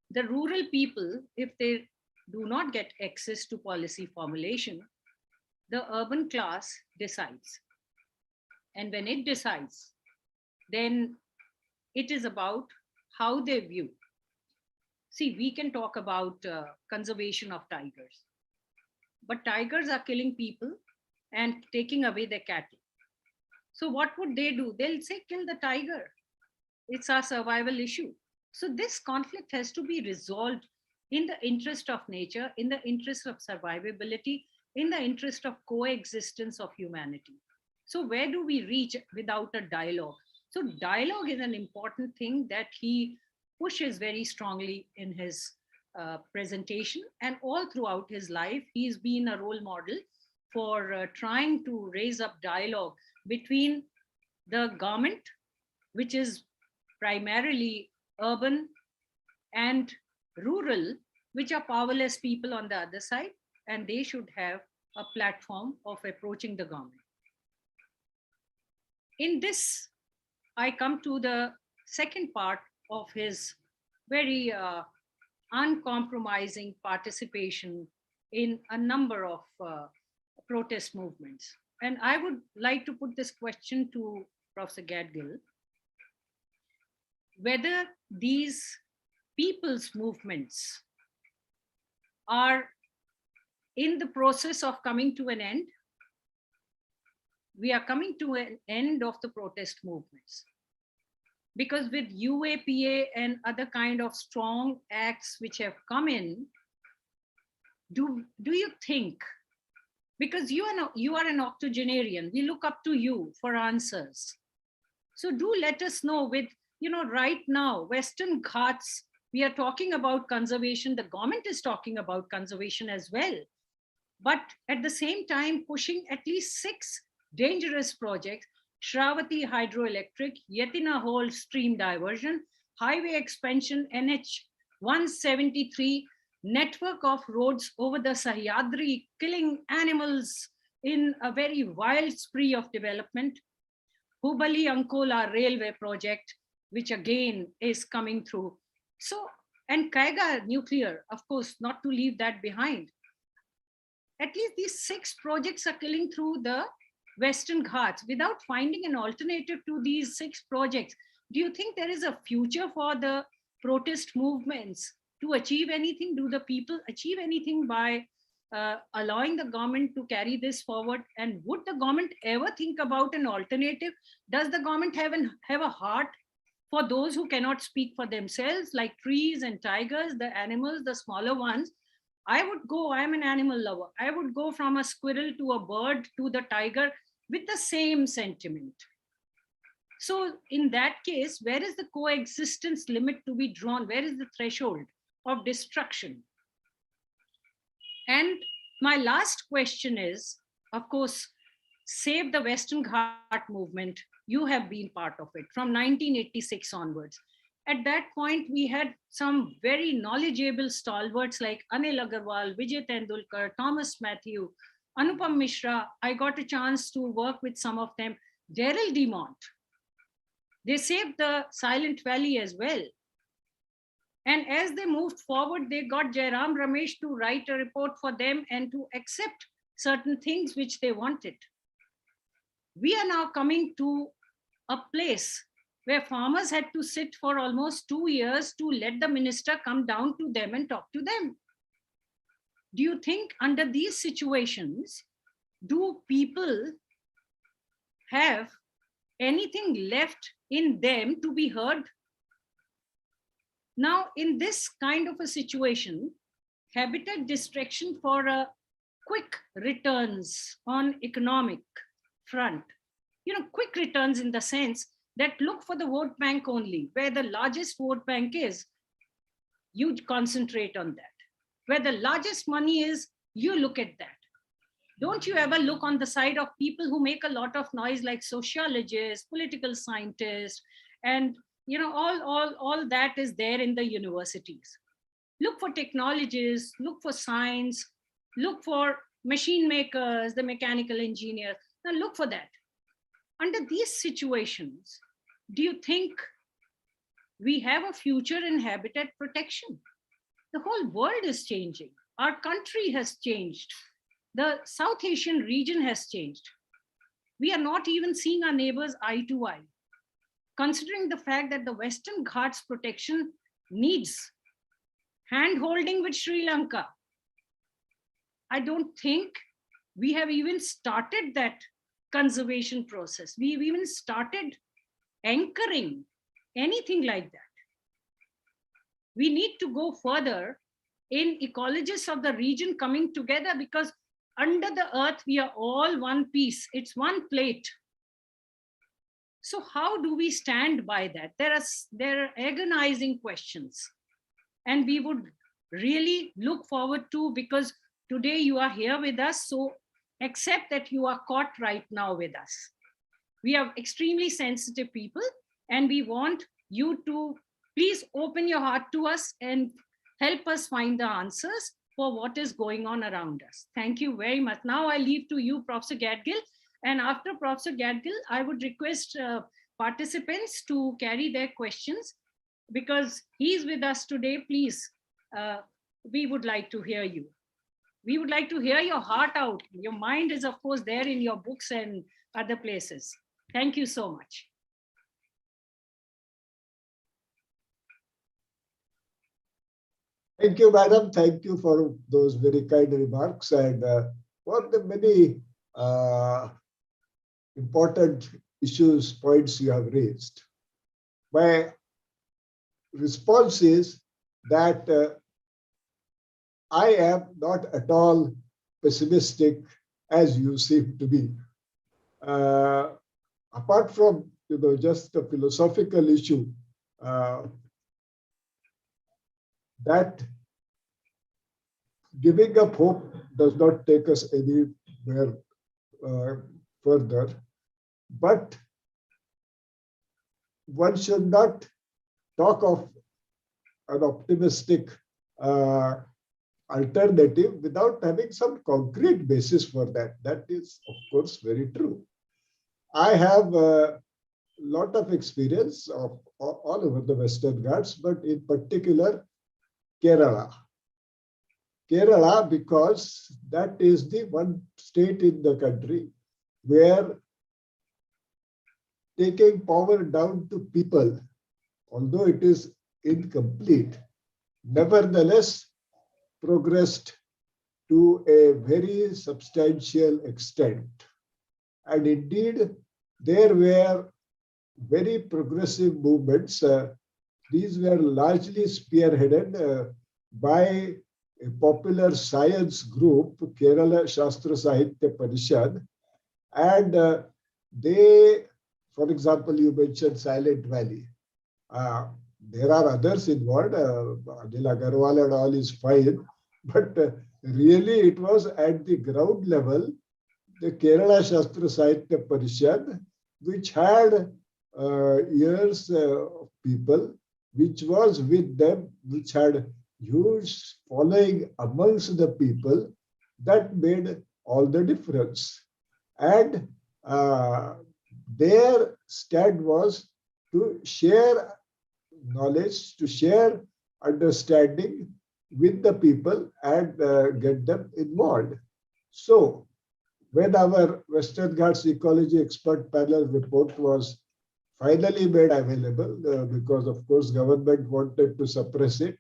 The rural people, if they do not get access to policy formulation, the urban class decides. And when it decides, then it is about how they view. See, we can talk about conservation of tigers, but tigers are killing people and taking away their cattle. So what would they do? They'll say, kill the tiger. It's our survival issue. So this conflict has to be resolved in the interest of nature, in the interest of survivability, in the interest of coexistence of humanity. So where do we reach without a dialogue? So dialogue is an important thing that he pushes very strongly in his presentation, and all throughout his life, he's been a role model for trying to raise up dialogue between the government, which is primarily urban, and rural, which are powerless people on the other side, and they should have a platform of approaching the government. In this, I come to the second part of his very uncompromising participation in a number of protest movements. And I would like to put this question to Professor Gadgil, whether these people's movements are in the process of coming to an end. We are coming to an end of the protest movements, because with UAPA and other kind of strong acts which have come in, do you think, because you are an octogenarian, we look up to you for answers. So do let us know with, right now, Western Ghats, we are talking about conservation, the government is talking about conservation as well. But at the same time, pushing at least 6 dangerous projects: Shravati Hydroelectric, Yetina Hole Stream Diversion, Highway Expansion, NH 173, network of roads over the Sahyadri, killing animals in a very wild spree of development. Hubali Ankola Railway Project, which again is coming through. So, and Kaiga nuclear, of course, not to leave that behind. At least these 6 projects are killing through the Western Ghats without finding an alternative to these 6 projects. Do you think there is a future for the protest movements to achieve anything? Do the people achieve anything by allowing the government to carry this forward? And would the government ever think about an alternative? Does the government have a heart for those who cannot speak for themselves, like trees and tigers, the animals, the smaller ones? I am an animal lover. I would go from a squirrel to a bird to the tiger with the same sentiment. So in that case, where is the coexistence limit to be drawn? Where is the threshold of destruction? And my last question is, of course, Save the Western Ghat movement. You have been part of it from 1986 onwards. At that point, we had some very knowledgeable stalwarts like Anil Agarwal, Vijay Tendulkar, Thomas Matthew, Anupam Mishra. I got a chance to work with some of them. Gerald Demont. They saved the Silent Valley as well. And as they moved forward, they got Jairam Ramesh to write a report for them and to accept certain things which they wanted. We are now coming to a place where farmers had to sit for almost 2 years to let the minister come down to them and talk to them. Do you think under these situations, do people have anything left in them to be heard? Now, in this kind of a situation, habitat destruction for a quick returns on economic front, quick returns in the sense that look for the vote bank only, where the largest vote bank is, you concentrate on that. Where the largest money is, you look at that. Don't you ever look on the side of people who make a lot of noise, like sociologists, political scientists, and all that is there in the universities. Look for technologists, look for science, look for machine makers, the mechanical engineers. Now look for that. Under these situations, do you think we have a future in habitat protection? The whole world is changing. Our country has changed. The South Asian region has changed. We are not even seeing our neighbors eye to eye. Considering the fact that the Western Ghats protection needs hand-holding with Sri Lanka, I don't think we have even started that conservation process. We've even started anchoring anything like that. We need to go further in ecologists of the region coming together, because under the earth, we are all one piece. It's one plate. So how do we stand by that? There are agonizing questions. And we would really look forward to, because today you are here with us. So except that you are caught right now with us. We are extremely sensitive people, and we want you to please open your heart to us and help us find the answers for what is going on around us. Thank you very much. Now I leave to you, Professor Gadgil. And after Professor Gadgil, I would request participants to carry their questions, because he's with us today. Please, we would like to hear you. We would like to hear your heart out. Your mind is, of course, there in your books and other places. Thank you so much. Thank you, madam. Thank you for those very kind remarks and for the many important issues, points you have raised. My response is that I am not at all pessimistic as you seem to be. Apart from just a philosophical issue, that giving up hope does not take us anywhere further, but one should not talk of an optimistic alternative without having some concrete basis for that. That is, of course, very true. I have a lot of experience of all over the Western Ghats, but in particular, Kerala. Kerala, because that is the one state in the country where taking power down to people, although it is incomplete, nevertheless progressed to a very substantial extent. And indeed, there were very progressive movements. These were largely spearheaded by a popular science group, Kerala Shastra Sahitya Parishad. And they, for example, you mentioned Silent Valley. There are others involved. Anil Agarwal and all is fine. But really, it was at the ground level, the Kerala Shastra Sahitya Parishad, which had years of people, which was with them, which had huge following amongst the people, that made all the difference. And their stand was to share knowledge, to share understanding with the people and get them involved. So when our Western Ghats Ecology Expert Panel report was finally made available, because of course government wanted to suppress it,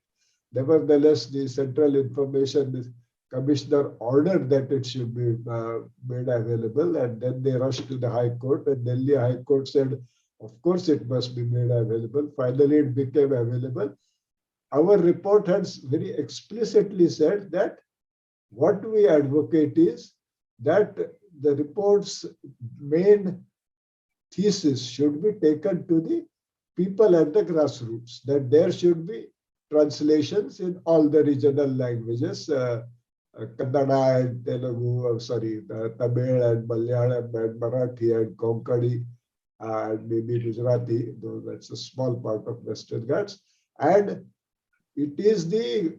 nevertheless the Central Information Commissioner ordered that it should be made available, and then they rushed to the High Court, and Delhi High Court said, of course it must be made available. Finally it became available. Our report has very explicitly said that what we advocate is that the report's main thesis should be taken to the people at the grassroots, that there should be translations in all the regional languages, Kannada and Telugu, Tamil and Malayalam and Marathi and Konkani and maybe Gujarati, though that's a small part of Western Ghats. And it is the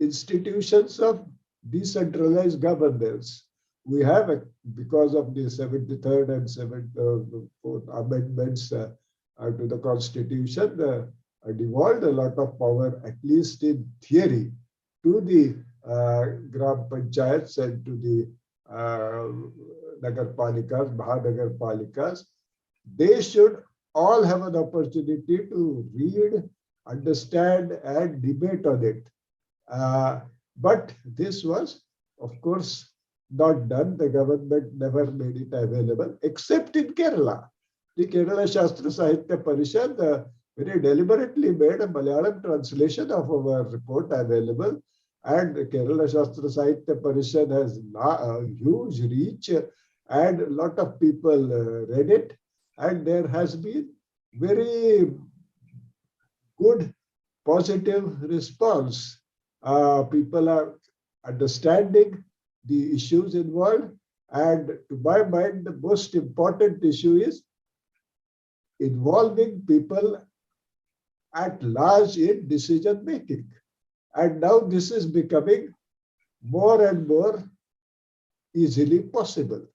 institutions of decentralized governance. We have, because of the 73rd and 74th amendments to the Constitution, devolved a lot of power, at least in theory, to the Gram Panchayats and to the Nagarpalikas, Mahanagarpalikas. They should all have an opportunity to read, understand, and debate on it. But this was, of course, not done. The government never made it available, except in Kerala. The Kerala Shastra Sahitya Parishad very deliberately made a Malayalam translation of our report available. And Kerala Shastra Sahitya Parishad has a huge reach, and a lot of people read it. And there has been very good, positive response. People are understanding the issues involved. And to my mind, the most important issue is involving people at large in decision making. And now this is becoming more and more easily possible.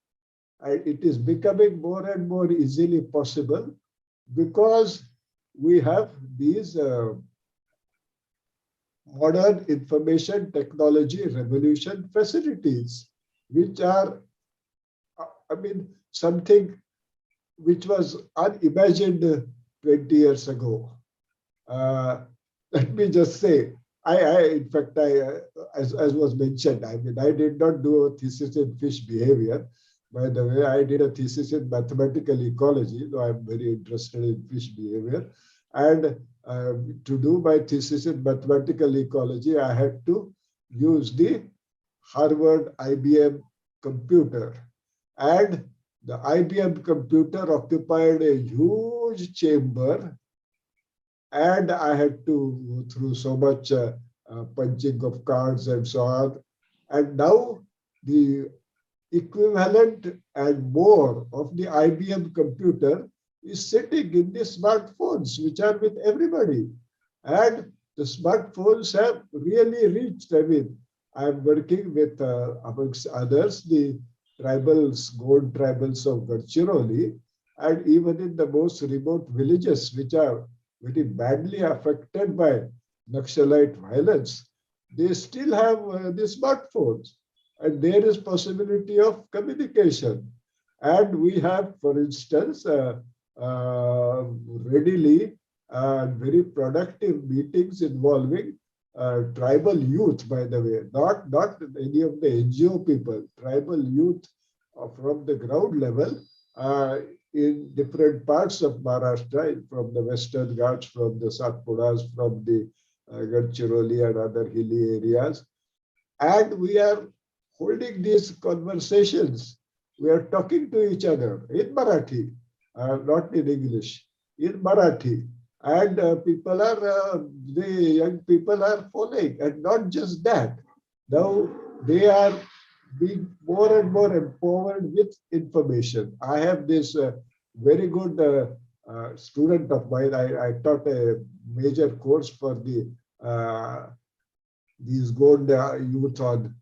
And it is becoming more and more easily possible because we have these modern information technology revolution facilities, which are, I mean, something which was unimagined 20 years ago. Let me just say, in fact, as was mentioned, I mean, I did not do a thesis in fish behavior. By the way, I did a thesis in mathematical ecology, though I'm very interested in fish behavior. And to do my thesis in mathematical ecology, I had to use the Harvard IBM computer. And the IBM computer occupied a huge chamber, and I had to go through so much punching of cards and so on. And now the equivalent and more of the IBM computer is sitting in the smartphones, which are with everybody. And the smartphones have really reached, I mean, I'm working with, amongst others, the tribals, Gond tribals of Gadchiroli, and even in the most remote villages, which are very badly affected by Naxalite violence, they still have the smartphones, and there is possibility of communication. And we have, for instance, readily very productive meetings involving tribal youth, by the way, not any of the NGO people, tribal youth from the ground level in different parts of Maharashtra, from the Western Ghats, from the Satpuras, from the Gadchiroli and other hilly areas. And we are holding these conversations. We are talking to each other in Marathi, not in English, in Marathi. And people are, the young people are following. And not just that, now they are being more and more empowered with information. I have this very good student of mine. I taught a major course for the these Gond youth on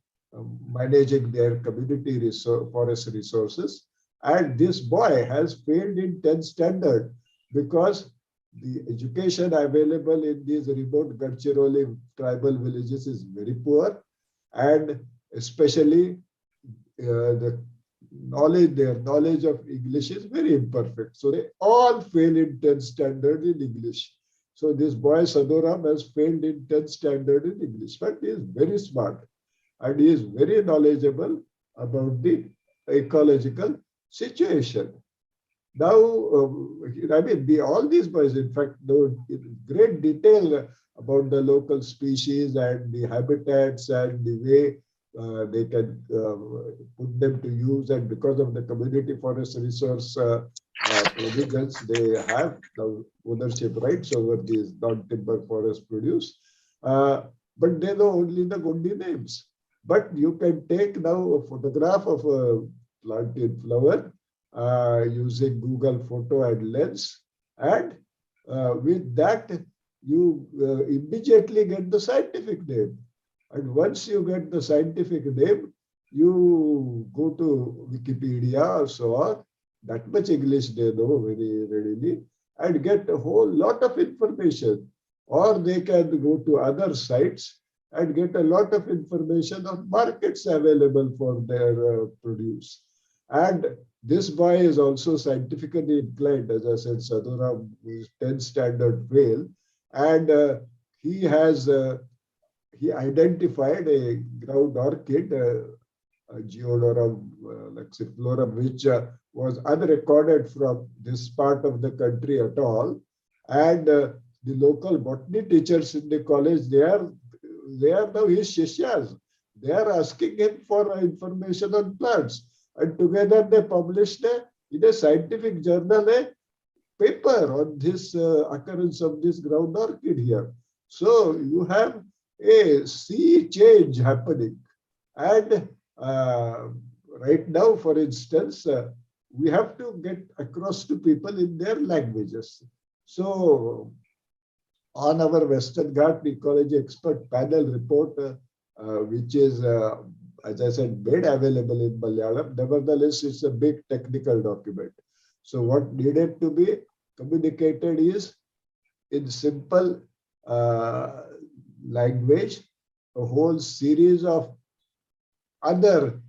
managing their community forest resources. And this boy has failed in 10th standard because the education available in these remote Gadchiroli tribal villages is very poor, and especially their knowledge of English is very imperfect. So they all fail in 10th standard in English. So this boy Sadhuram has failed in 10th standard in English, but he is very smart and he is very knowledgeable about the ecological situation. Now, I mean, all these boys, in fact, know in great detail about the local species and the habitats and the way they can put them to use. And because of the community forest resource provisions, they have now ownership rights over these non-timber forest produce. But they know only the Gondi names. But you can take now a photograph of a plant in flower using Google photo and lens, and with that you immediately get the scientific name. And once you get the scientific name, you go to Wikipedia or so on. That much English they know very readily, and get a whole lot of information. Or they can go to other sites and get a lot of information on markets available for their produce. And this boy is also scientifically inclined, as I said, Sadhuram is 10th standard fail, and he has he identified a ground orchid, Geodorum lexiflorum, which was unrecorded from this part of the country at all. And the local botany teachers in the college, they are now his shishyas. They are asking him for information on plants. And together they published in a scientific journal a paper on this occurrence of this ground orchid here. So you have a sea change happening. And right now, for instance, we have to get across to people in their languages. So on our Western Ghat Ecology Expert Panel report, which is, as I said, made available in Malayalam. Nevertheless, it's a big technical document. So what needed to be communicated is in simple language, a whole series of other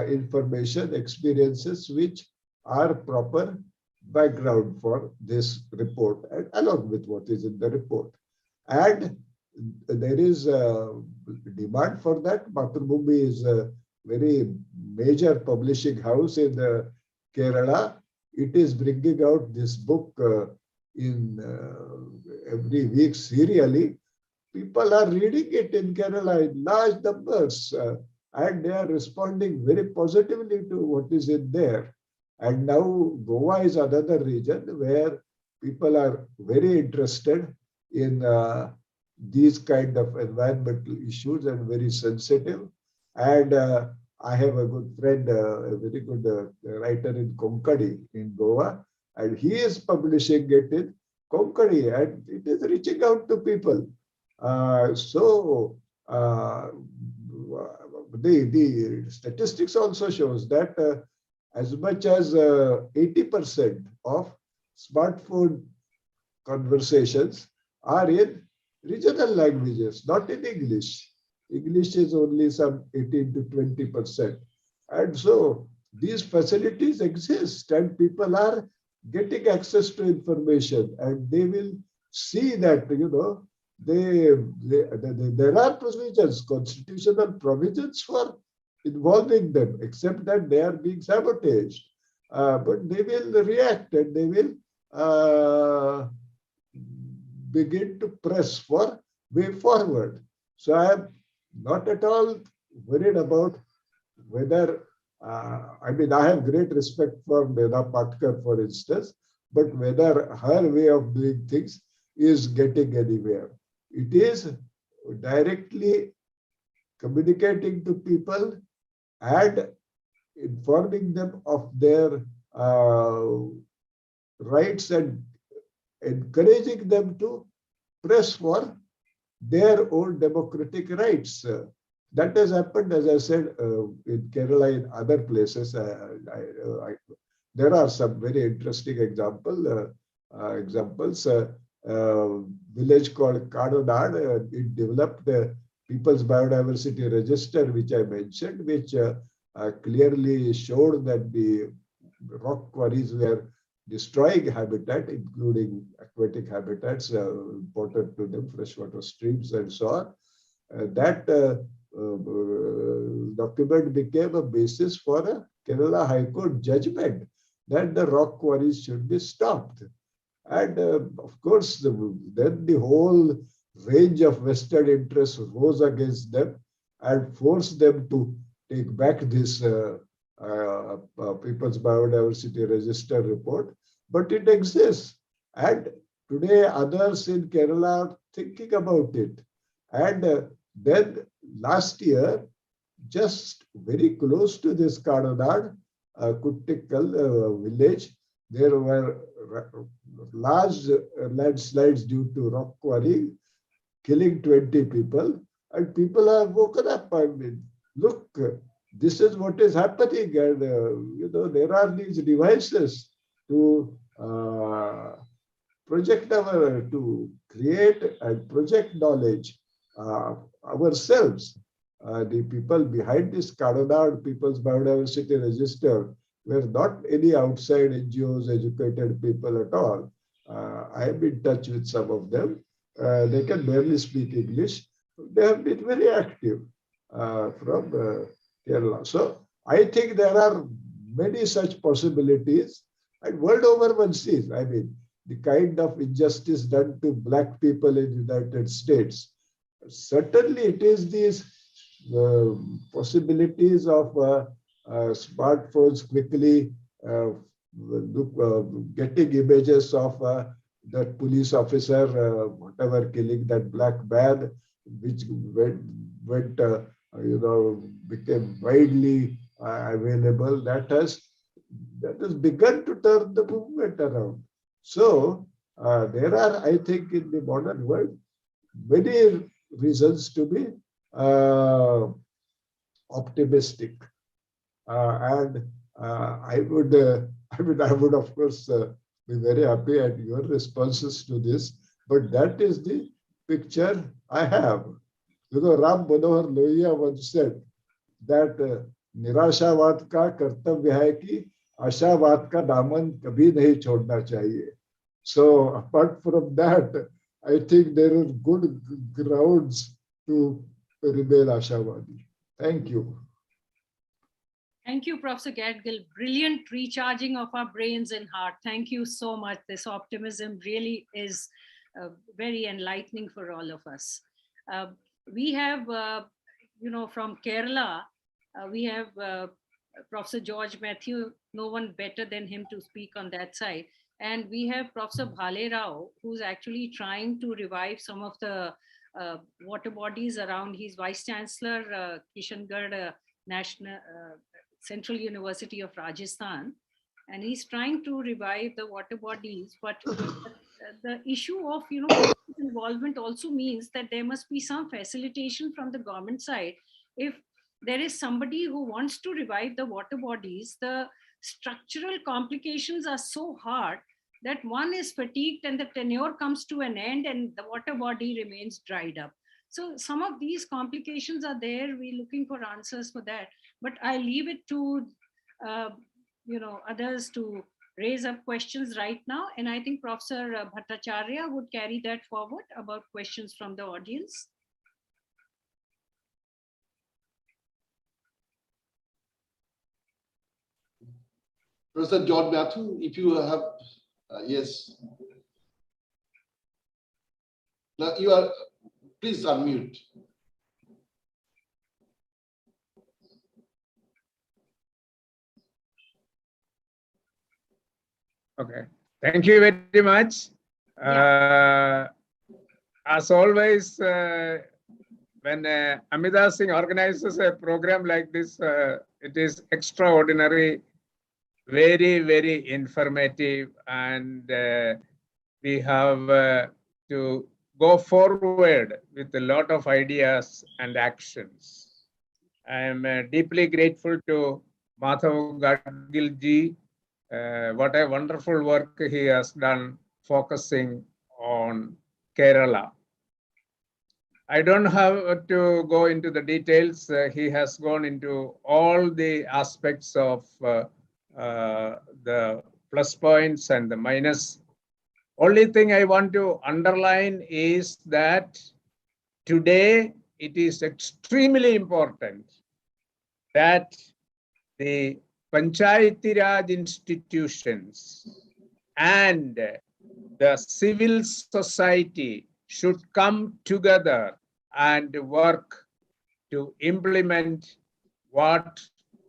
information, experiences, which are proper background for this report, and along with what is in the report. And there is a demand for that. Mathrubhumi is a very major publishing house in Kerala. It is bringing out this book in every week serially. People are reading it in Kerala in large numbers, and they are responding very positively to what is in there. And now Goa is another region where people are very interested in these kind of environmental issues and very sensitive. And I have a good friend, a very good writer in Konkani in Goa, and he is publishing it in Konkani, and it is reaching out to people. The statistics also shows that as much as 80% of smartphone conversations are in regional languages, not in English. English is only some 18 to 20%. And so these facilities exist and people are getting access to information, and they will see that, there are provisions, constitutional provisions for involving them, except that they are being sabotaged. But they will react and they will begin to press for way forward. So I am not at all worried about whether, I have great respect for Medha Patkar, for instance, but whether her way of doing things is getting anywhere. It is directly communicating to people and informing them of their rights and encouraging them to press for their own democratic rights. That has happened, as I said, in Kerala, in other places. There are some very interesting examples. Village called Kadonad, it developed the People's Biodiversity Register, which I mentioned, which clearly showed that the rock quarries were destroying habitat, including aquatic habitats important to them, freshwater streams and so on. That document became a basis for a Kerala High Court judgment that the rock quarries should be stopped. And of course, then the whole range of vested interests rose against them and forced them to take back this People's Biodiversity Register report. But it exists. And today, others in Kerala are thinking about it. And then last year, just very close to this Kadonad, Kuttikal village, there were large landslides due to rock quarry, killing 20 people, and people are woken up. I mean, look, this is what is happening, and there are these devices to to create and project knowledge ourselves. The people behind this Kadonad People's Biodiversity Register were not any outside NGOs, educated people at all. I am in touch with some of them. They can barely speak English. They have been very active from Kerala. So I think there are many such possibilities. And world over one sees, the kind of injustice done to Black people in the United States. Certainly it is these possibilities of smartphones quickly getting images of that police officer, whatever, killing that black man, which went became widely available, that has begun to turn the movement around. So there are, I think, in the modern world, many reasons to be optimistic, and I would, I would of course be very happy at your responses to this. But that is the picture I have. Ram Manohar Lohia once said that निराशावाद का कर्तव्य है कि आशावाद का दामन कभी नहीं छोड़ना चाहिए. So apart from that, I think there are good grounds to remain ashawadi. Thank you. Thank you, Professor Gadgil. Brilliant recharging of our brains and heart. Thank you so much. This optimism really is very enlightening for all of us. We have, from Kerala, we have Professor George Matthew, no one better than him to speak on that side. And we have Professor Bhale Rao, who's actually trying to revive some of the water bodies around. He's Vice Chancellor, Kishangarh National Central University of Rajasthan. And he's trying to revive the water bodies. But the issue of involvement also means that there must be some facilitation from the government side. If there is somebody who wants to revive the water bodies, the structural complications are so hard that one is fatigued and the tenure comes to an end and the water body remains dried up. So some of these complications are there. We're looking for answers for that. But I leave it to others to raise up questions right now. And I think Professor Bhattacharya would carry that forward about questions from the audience. Professor George Matthew, if you have, yes. Now you are, please unmute. Okay, thank you very much. As always, when Amita Singh organizes a program like this, it is extraordinary, very, very informative, and we have to go forward with a lot of ideas and actions. I am deeply grateful to Madhav Gadgil ji. What a wonderful work he has done focusing on Kerala. I don't have to go into the details. He has gone into all the aspects of the plus points and the minus. Only thing I want to underline is that today it is extremely important that the Panchayati Raj institutions and the civil society should come together and work to implement what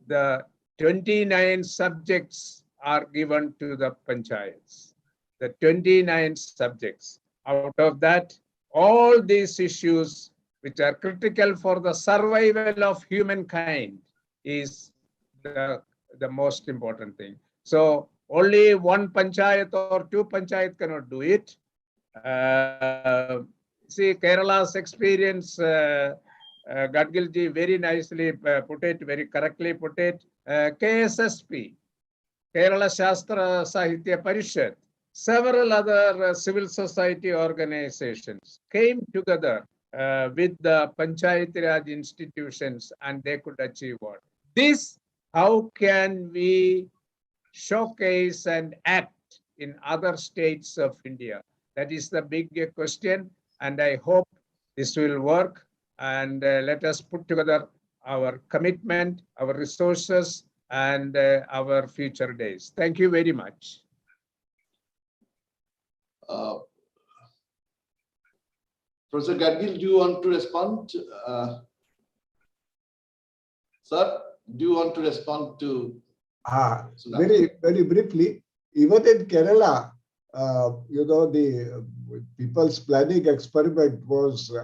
the 29 subjects are given to the panchayats. The 29 subjects. Out of that, all these issues which are critical for the survival of humankind is the most important thing. So only one panchayat or two panchayat cannot do it. See, Kerala's experience, Gadgil ji very nicely put it, very correctly put it. KSSP, Kerala Shastra Sahitya Parishad, several other civil society organizations came together with the Panchayati Raj institutions, and they could achieve what? This, how can we showcase and act in other states of India? That is the big question, and I hope this will work. And let us put together our commitment, our resources, and our future days. Thank you very much. Professor Gadgil, do you want to respond? Sir, do you want to respond to? Very, very briefly, even in Kerala, the People's Planning Experiment was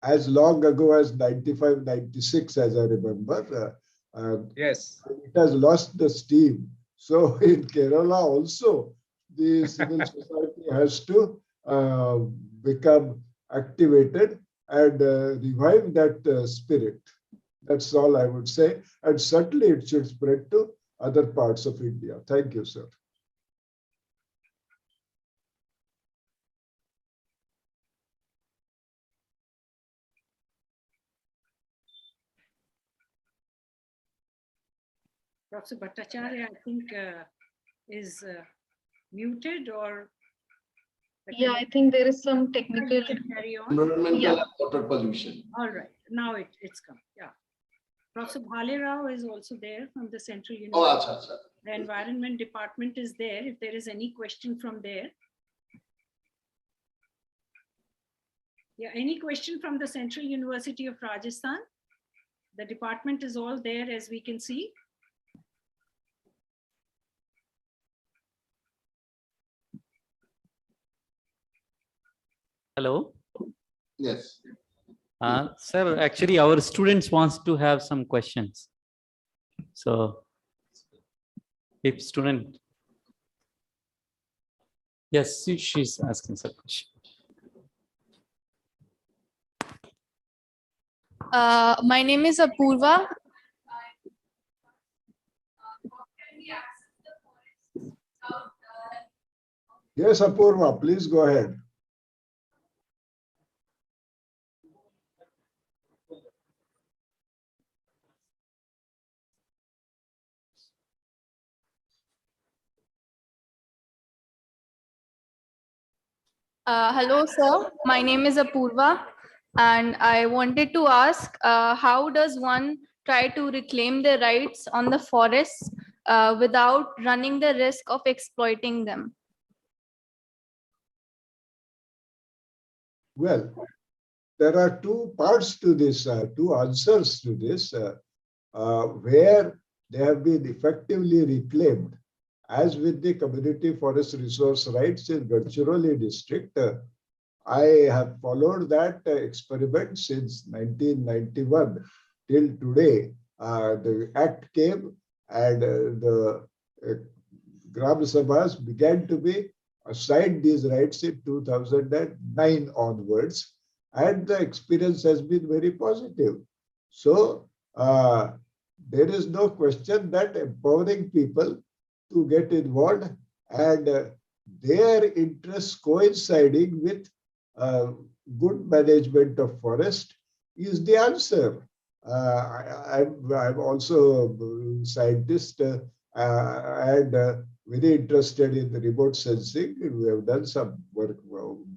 as long ago as 95, 96, as I remember. Yes. It has lost the steam. So in Kerala also, the civil society has to become activated and revive that spirit. That's all I would say. And certainly it should spread to other parts of India. Thank you, sir. Professor Bhattacharya, I think, is muted or. Yeah, I think there is some technical. Carry on. Environmental Yeah. and water pollution. All right, now it's come. Yeah. Professor Bhale Rao is also there from the Central University. Oh, acha, acha. The Environment Department is there. If there is any question from there. Yeah, any question from the Central University of Rajasthan? The department is all there, as we can see. Hello. Yes. Sir, actually our students wants to have some questions. So if student. Yes, she's asking some question. My name is Apurva. Yes, Apurva, please go ahead. Hello, sir. My name is Apurva, and I wanted to ask, how does one try to reclaim their rights on the forests without running the risk of exploiting them? Well, there are two parts to this, two answers to this, where they have been effectively reclaimed. As with the community forest resource rights in Gadchiroli district, I have followed that experiment since 1991 till today. The act came and the Gram Sabhas began to be assigned these rights in 2009 onwards, and the experience has been very positive. So there is no question that empowering people to get involved and their interests coinciding with good management of forest is the answer. I'm also a scientist and very interested in the remote sensing. We have done some work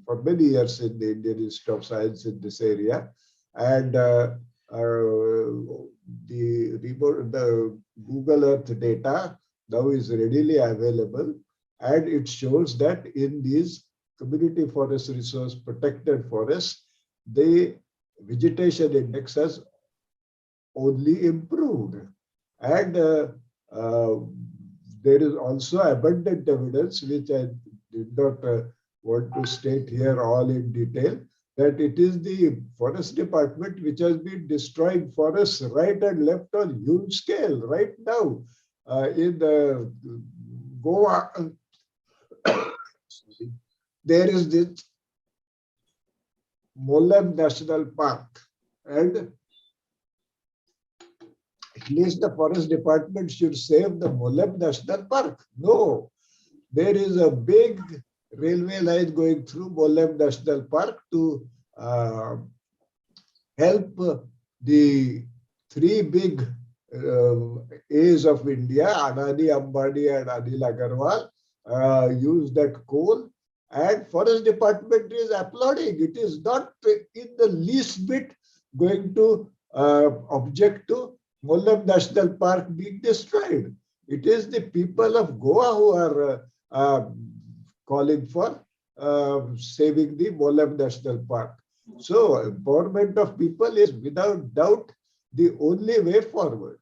for many years in the Indian Institute of Science in this area. And the Google Earth data now is readily available, and it shows that in these community forest resource protected forests, the vegetation index has only improved. And there is also abundant evidence, which I did not want to state here all in detail, that it is the forest department which has been destroying forests right and left on huge scale right now. In Goa, there is this Mollem National Park, and at least the forest department should save the Mollem National Park. No, there is a big railway line going through Mollem National Park to help the three big A's of India, Adani, Ambani, and Anil Agarwal, use that coal, and forest department is applauding. It is not in the least bit going to object to Mollem National Park being destroyed. It is the people of Goa who are calling for saving the Mollem National Park. So empowerment of people is without doubt the only way forward.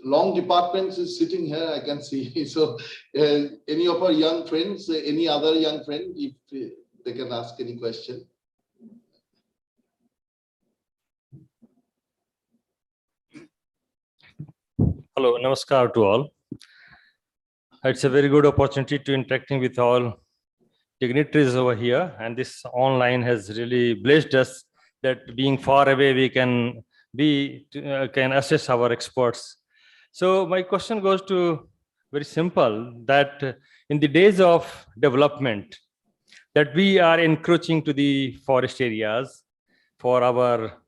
Long departments is sitting here, I can see. So any of our young friends, any other young friend, if they can ask any question. Hello, namaskar to all. It's a very good opportunity to interacting with all dignitaries over here, and this online has really blessed us that being far away we can can assess our experts. So my question goes to very simple, that in the days of development that we are encroaching to the forest areas for our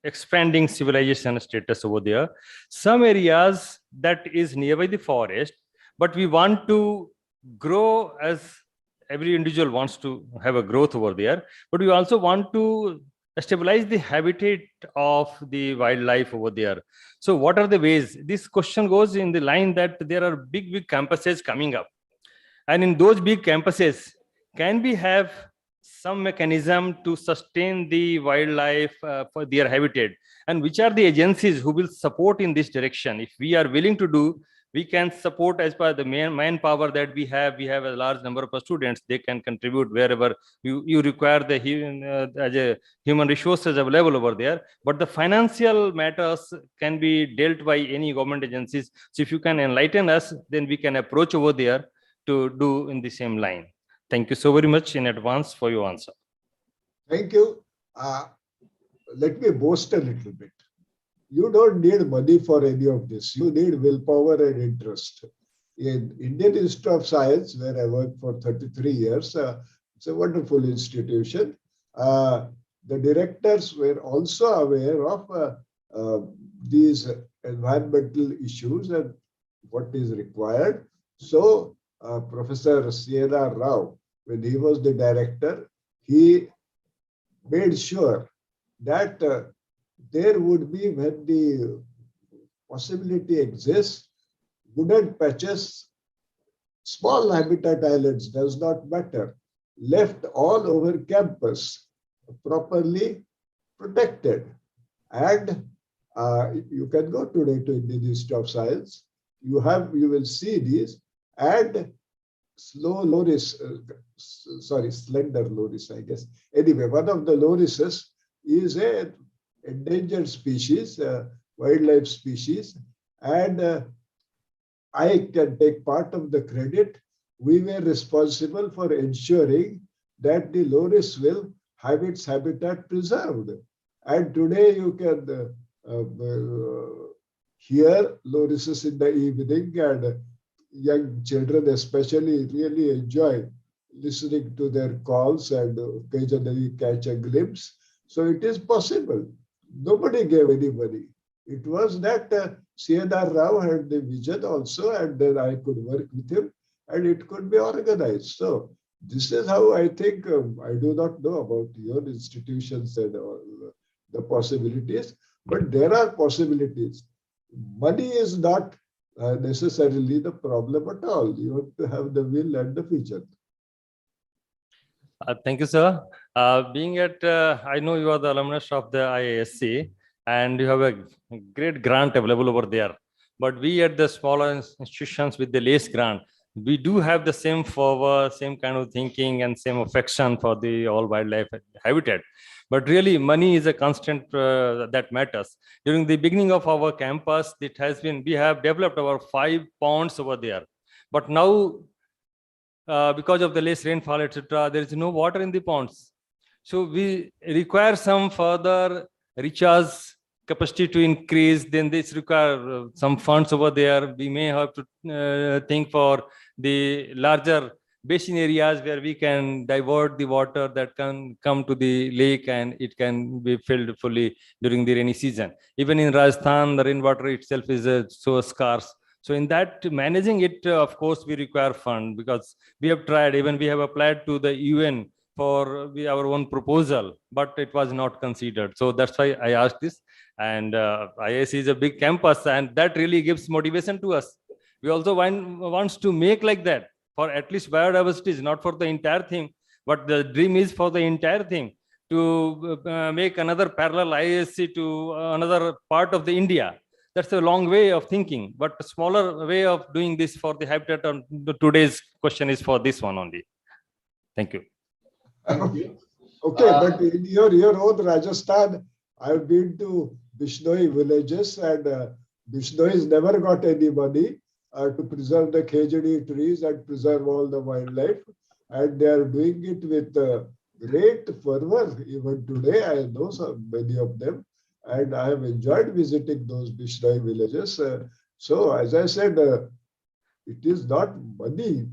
expanding civilization status over there. Some areas that is nearby the forest, but we want to grow, as every individual wants to have a growth over there, but we also want to stabilize the habitat of the wildlife over there. So what are the ways? This question goes in the line that there are big campuses coming up, and in those big campuses, can we have some mechanism to sustain the wildlife for their habitat, and which are the agencies who will support in this direction? If we are willing to do, we can support as per the manpower that we have. We have a large number of students, they can contribute wherever you require the as a human resources available over there, but the financial matters can be dealt by any government agencies. So if you can enlighten us, then we can approach over there to do in the same line. Thank you so very much in advance for your answer. Thank you. Let me boast a little bit. You don't need money for any of this. You need willpower and interest. In Indian Institute of Science, where I worked for 33 years, it's a wonderful institution. The directors were also aware of these environmental issues and what is required. So Professor C.N.R. Rao, when he was the director, he made sure that there would be, when the possibility exists, wooded patches, small habitat islands, does not matter, left all over campus, properly protected. And you can go today to Indian Institute of Science. You will see these, and slender loris, I guess. Anyway, one of the lorises is a endangered species, wildlife species, and I can take part of the credit. We were responsible for ensuring that the loris will have its habitat preserved. And today you can hear lorises in the evening, and young children especially really enjoy listening to their calls and occasionally catch a glimpse. So it is possible. Nobody gave any money. It was that C.N.R. Rao had the vision also, and then I could work with him, and it could be organized. So this is how I think. I do not know about your institutions and all the possibilities, but there are possibilities. Money is not necessarily the problem at all. You have to have the will and the vision. Thank you, sir. Being at, I know you are the alumnus of the IISc, and you have a great grant available over there. But we at the smaller institutions with the less grant, we do have the same fervor, same kind of thinking, and same affection for the all wildlife habitat. But really, money is a constant that matters. During the beginning of our campus, we have developed our 5 ponds over there. But now, because of the less rainfall, etc., there is no water in the ponds. So we require some further recharge capacity to increase. Then this require some funds over there. We may have to think for the larger basin areas where we can divert the water that can come to the lake, and it can be filled fully during the rainy season. Even in Rajasthan, the rainwater itself is so scarce. So in that, managing it, of course, we require fund, because we have tried, even we have applied to the UN for our own proposal, but it was not considered. So that's why I asked this. And IISc is a big campus, and that really gives motivation to us. We also wants to make like that for at least biodiversity, not for the entire thing, but the dream is for the entire thing, to make another parallel IISc to another part of the India. That's a long way of thinking, but a smaller way of doing this for the habitat. On today's question is for this one only. Thank you. Thank you. Okay, but in your own Rajasthan, I've been to Bishnoi villages, and Bishnois never got any money to preserve the khejdi trees and preserve all the wildlife. And they are doing it with great fervor. Even today, I know many of them, and I have enjoyed visiting those Bishnoi villages. So, as I said, it is not money.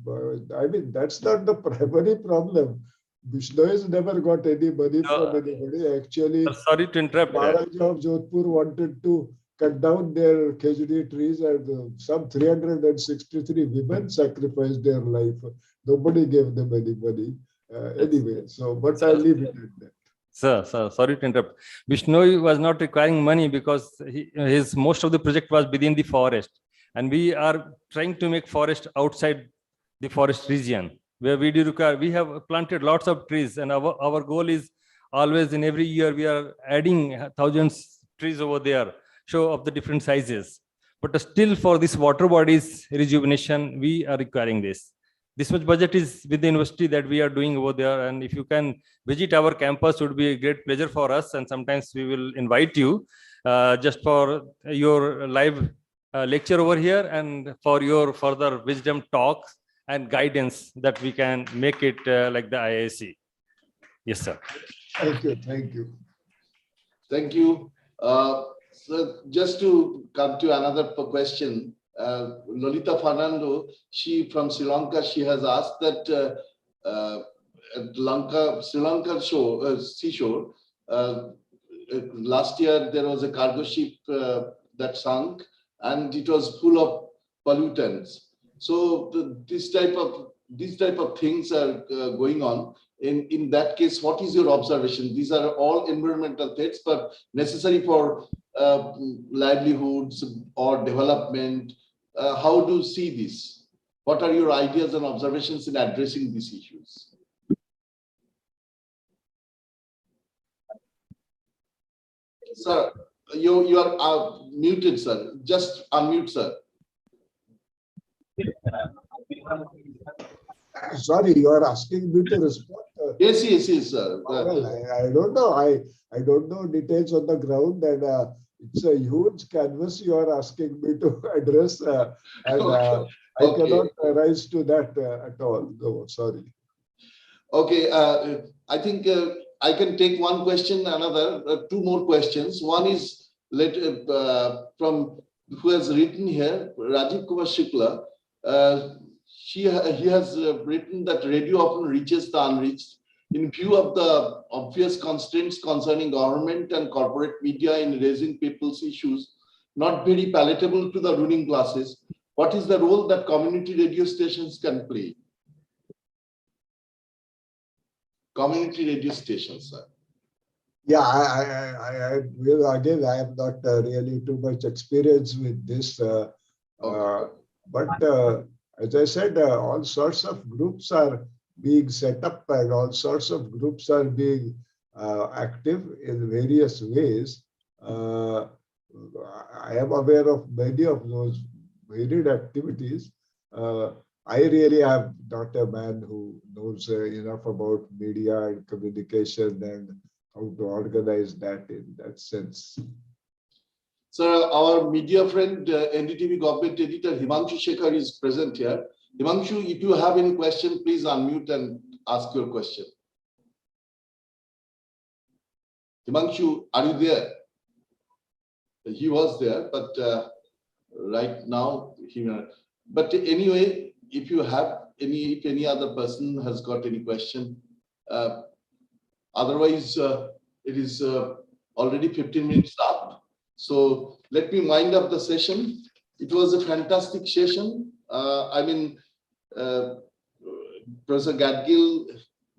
I mean, that's not the primary problem. Bishnois never got any money from anybody. Actually, Sorry to interrupt. Maharaja of Jodhpur wanted to cut down their khejdi trees, and some 363 women sacrificed their life. Nobody gave them any money. Anyway, so, but I leave it at that. Sir, sorry to interrupt. Bishnoi was not requiring money because his most of the project was within the forest, and we are trying to make forest outside the forest region where we do require. We have planted lots of trees, and our goal is always in every year we are adding thousands trees over there, show of the different sizes. But still, for this water bodies rejuvenation, we are requiring this. This much budget is with the university that we are doing over there. And if you can visit our campus, it would be a great pleasure for us. And sometimes we will invite you just for your live lecture over here and for your further wisdom talks and guidance that we can make it like the IISc. Yes, sir. Thank you. Thank you. Thank you. So just to come to another question, Lolita Fernando, she from Sri Lanka, she has asked that at Sri Lanka seashore, last year there was a cargo ship that sunk, and it was full of pollutants. So this type of things are going on. In that case, what is your observation? These are all environmental threats, but necessary for livelihoods or development. How do you see this? What are your ideas and observations in addressing these issues? Sir, you are muted, sir. Just unmute, sir. Sorry, you are asking me to respond. Yes, sir. Well, I don't know. I don't know details on the ground, and it's a huge canvas you are asking me to address, and I cannot rise to that at all. No, sorry. Okay, I think I can take one question, another two more questions. One is from who has written here, Rajiv Kumar Shukla. He has written that radio often reaches the unreached. In view of the obvious constraints concerning government and corporate media in raising people's issues, not very palatable to the ruling classes, what is the role that community radio stations can play? Community radio stations, sir. Yeah, I will again. I have not really too much experience with this, but as I said, all sorts of groups are being set up, and all sorts of groups are being active in various ways. I am aware of many of those varied activities. I really am not a man who knows enough about media and communication and how to organize that in that sense. Sir, our media friend, NDTV government editor Himanshu Shekhar is present here. Himanshu, if you have any question, please unmute and ask your question. Himanshu, are you there? He was there, but right now, but anyway, if you have if any other person has got any question, otherwise it is already 15 minutes up. So let me wind up the session. It was a fantastic session. I mean, Professor Gadgil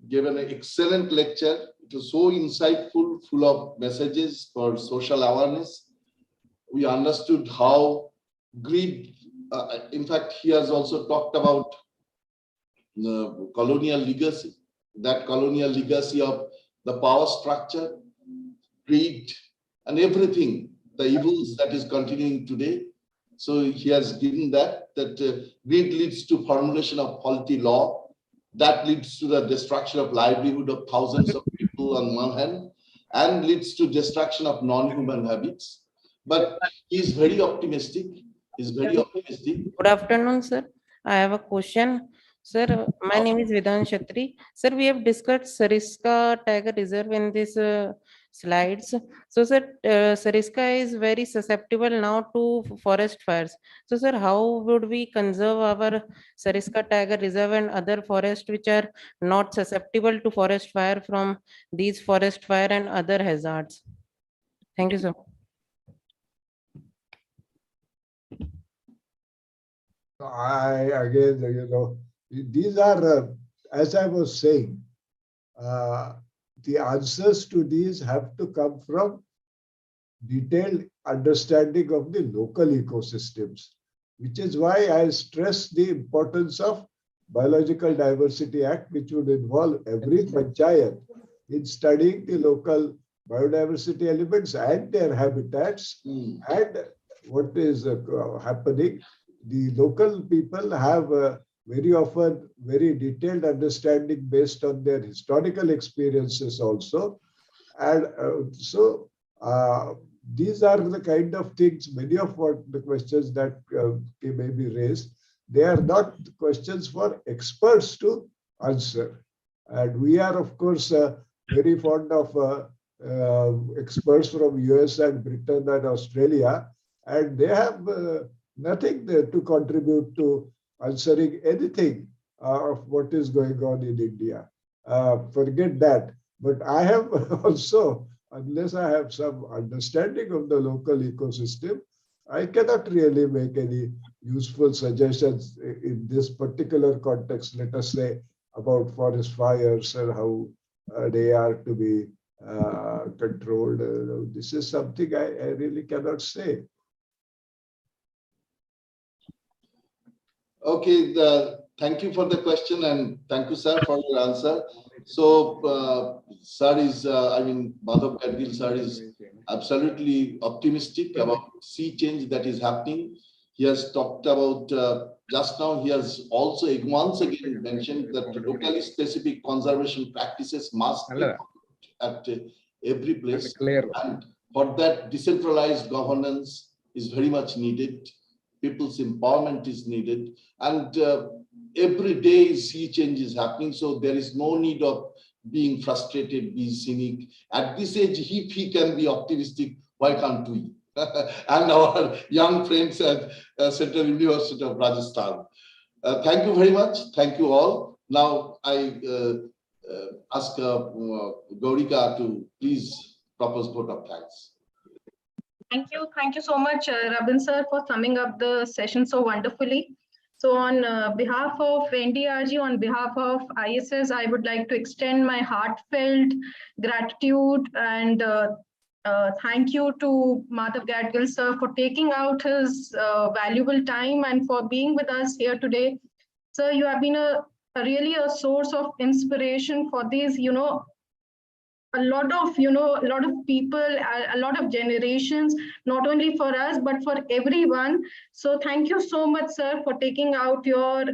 gave an excellent lecture. It was so insightful, full of messages for social awareness. We understood how greed, in fact, he has also talked about the colonial legacy, that colonial legacy of the power structure, greed, and everything, the evils that is continuing today. So he has given that greed leads to formulation of faulty law, that leads to the destruction of livelihood of thousands of people on one hand, and leads to destruction of non-human habits. But he is very optimistic. He's very optimistic. Good afternoon, sir. I have a question. Sir, my name is Vidhan Shatri. Sir, we have discussed Sariska Tiger Reserve in these slides. So, sir, Sariska is very susceptible now to forest fires. So, sir, how would we conserve our Sariska Tiger Reserve and other forests which are not susceptible to forest fire from these forest fire and other hazards? Thank you, sir. Again, these are, as I was saying, the answers to these have to come from detailed understanding of the local ecosystems, which is why I stress the importance of Biological Diversity Act, which would involve every panchayat in studying the local biodiversity elements and their habitats and what is happening. The local people have very often very detailed understanding based on their historical experiences also. And these are the kind of things, many of what the questions that may be raised, they are not questions for experts to answer. And we are, of course, very fond of experts from US and Britain and Australia, and they have nothing to contribute to answering anything of what is going on in India. Forget that. But I have also, unless I have some understanding of the local ecosystem, I cannot really make any useful suggestions in this particular context, let us say, about forest fires and how they are to be controlled. This is something I really cannot say. Okay, thank you for the question, and thank you, sir, for your answer. So, sir is, Madhav Gadgil, sir, is absolutely optimistic about sea change that is happening. He has talked about, just now, he has also once again mentioned that locally specific conservation practices must be at every place. And for that, decentralized governance is very much needed. People's empowerment is needed, and every day sea change is happening. So there is no need of being frustrated, be cynic. At this age, if he can be optimistic, why can't we? And our young friends at Central University of Rajasthan. Thank you very much. Thank you all. Now I ask Gaurika to please propose vote of thanks. Thank you. Thank you so much, Rabin sir, for summing up the session so wonderfully. So on behalf of NDRG, on behalf of ISS, I would like to extend my heartfelt gratitude and thank you to Madhav Gadgil sir for taking out his valuable time and for being with us here today. Sir, you have been really a source of inspiration for these, a lot of people, a lot of generations, not only for us but for everyone. So thank you so much, sir, for taking out your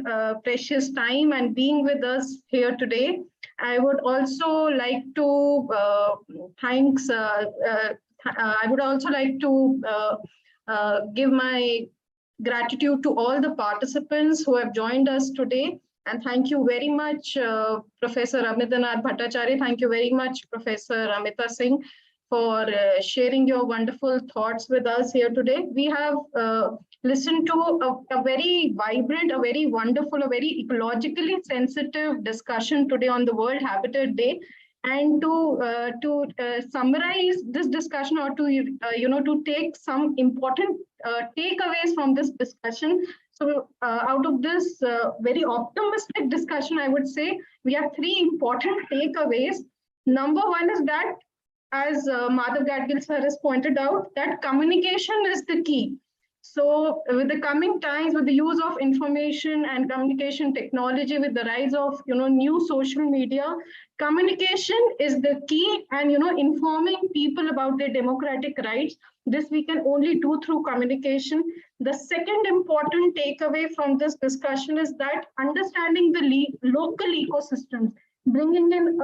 precious time and being with us here today. I would also like to give my gratitude to all the participants who have joined us today. And thank you very much, Professor Amitanath Bhattacharya. Thank you very much, Professor Amita Singh, for sharing your wonderful thoughts with us here today. We have listened to a very vibrant, a very wonderful, a very ecologically sensitive discussion today on the World Habitat Day. And to summarize this discussion, or to take some important takeaways from this discussion. So out of this very optimistic discussion, I would say we have three important takeaways. Number one is that, as Madhav Gadgil sir has pointed out, that communication is the key. So with the coming times, with the use of information and communication technology, with the rise of new social media, communication is the key, and informing people about their democratic rights. This we can only do through communication. The second important takeaway from this discussion is that understanding the local ecosystems, bringing in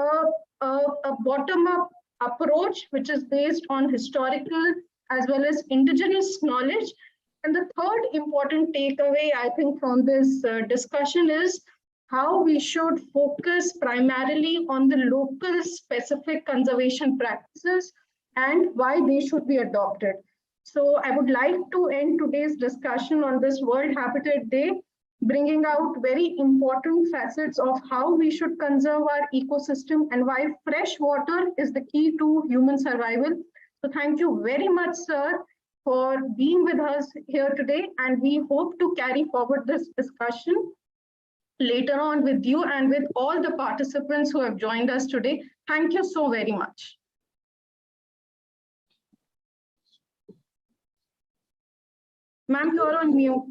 a bottom-up approach which is based on historical as well as indigenous knowledge. And the third important takeaway, I think, from this discussion is how we should focus primarily on the local specific conservation practices and why they should be adopted. So I would like to end today's discussion on this World Habitat Day, bringing out very important facets of how we should conserve our ecosystem and why fresh water is the key to human survival. So thank you very much, sir, for being with us here today, and we hope to carry forward this discussion later on with you and with all the participants who have joined us today. Thank you so very much. Ma'am, you're on mute.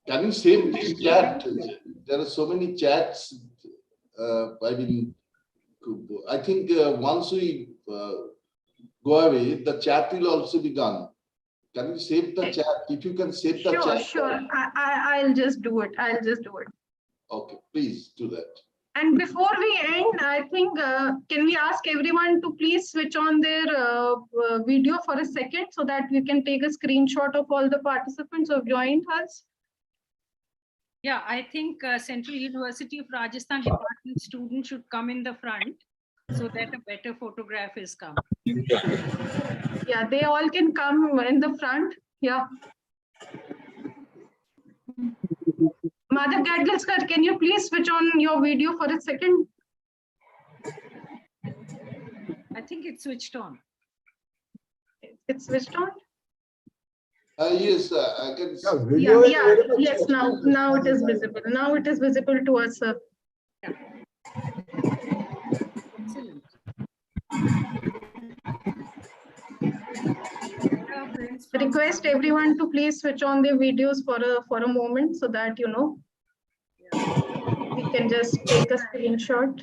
Can you save this chat? There are so many chats. I think once we go away, the chat will also be gone. Can you save the chat? If you can save the chat. Sure. I'll just do it. Okay, please do that. And before we end, I think, can we ask everyone to please switch on their video for a second so that we can take a screenshot of all the participants who have joined us? Yeah, I think Central University of Rajasthan Department students should come in the front so that a better photograph is come. Yeah, they all can come in the front. Yeah. Madhav Gadgilkar, can you please switch on your video for a second? I think it's switched on. It's switched on? Yes, I can. Yes, now it is visible. Now it is visible to us, sir. Yeah. Excellent. Request everyone to please switch on their videos for a moment so that we can just take a screenshot.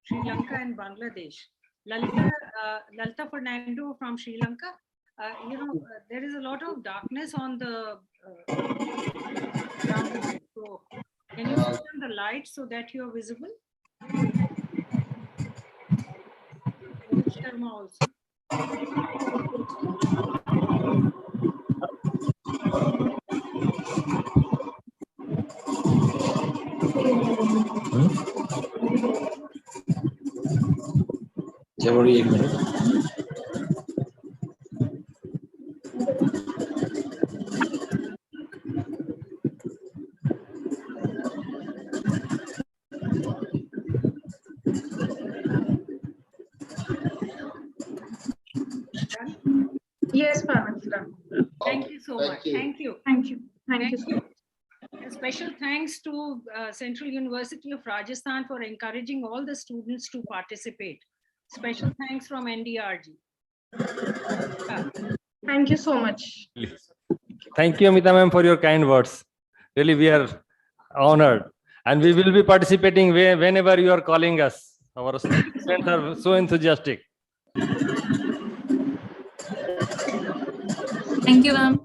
Sri Lanka and Bangladesh. Lalita Fernando from Sri Lanka. There is a lot of darkness on the ground. So can you switch on the light so that you are visible? Sharma also. एक minute Yes, ma'am. Thank you so much. Thank you. Thank you. Thank you so much. A special thanks to Central University of Rajasthan for encouraging all the students to participate. Special thanks from NDRG. Thank you so much. Thank you, Amita ma'am, for your kind words. Really, we are honored. And we will be participating whenever you are calling us. Our students are so enthusiastic. Thank you, ma'am.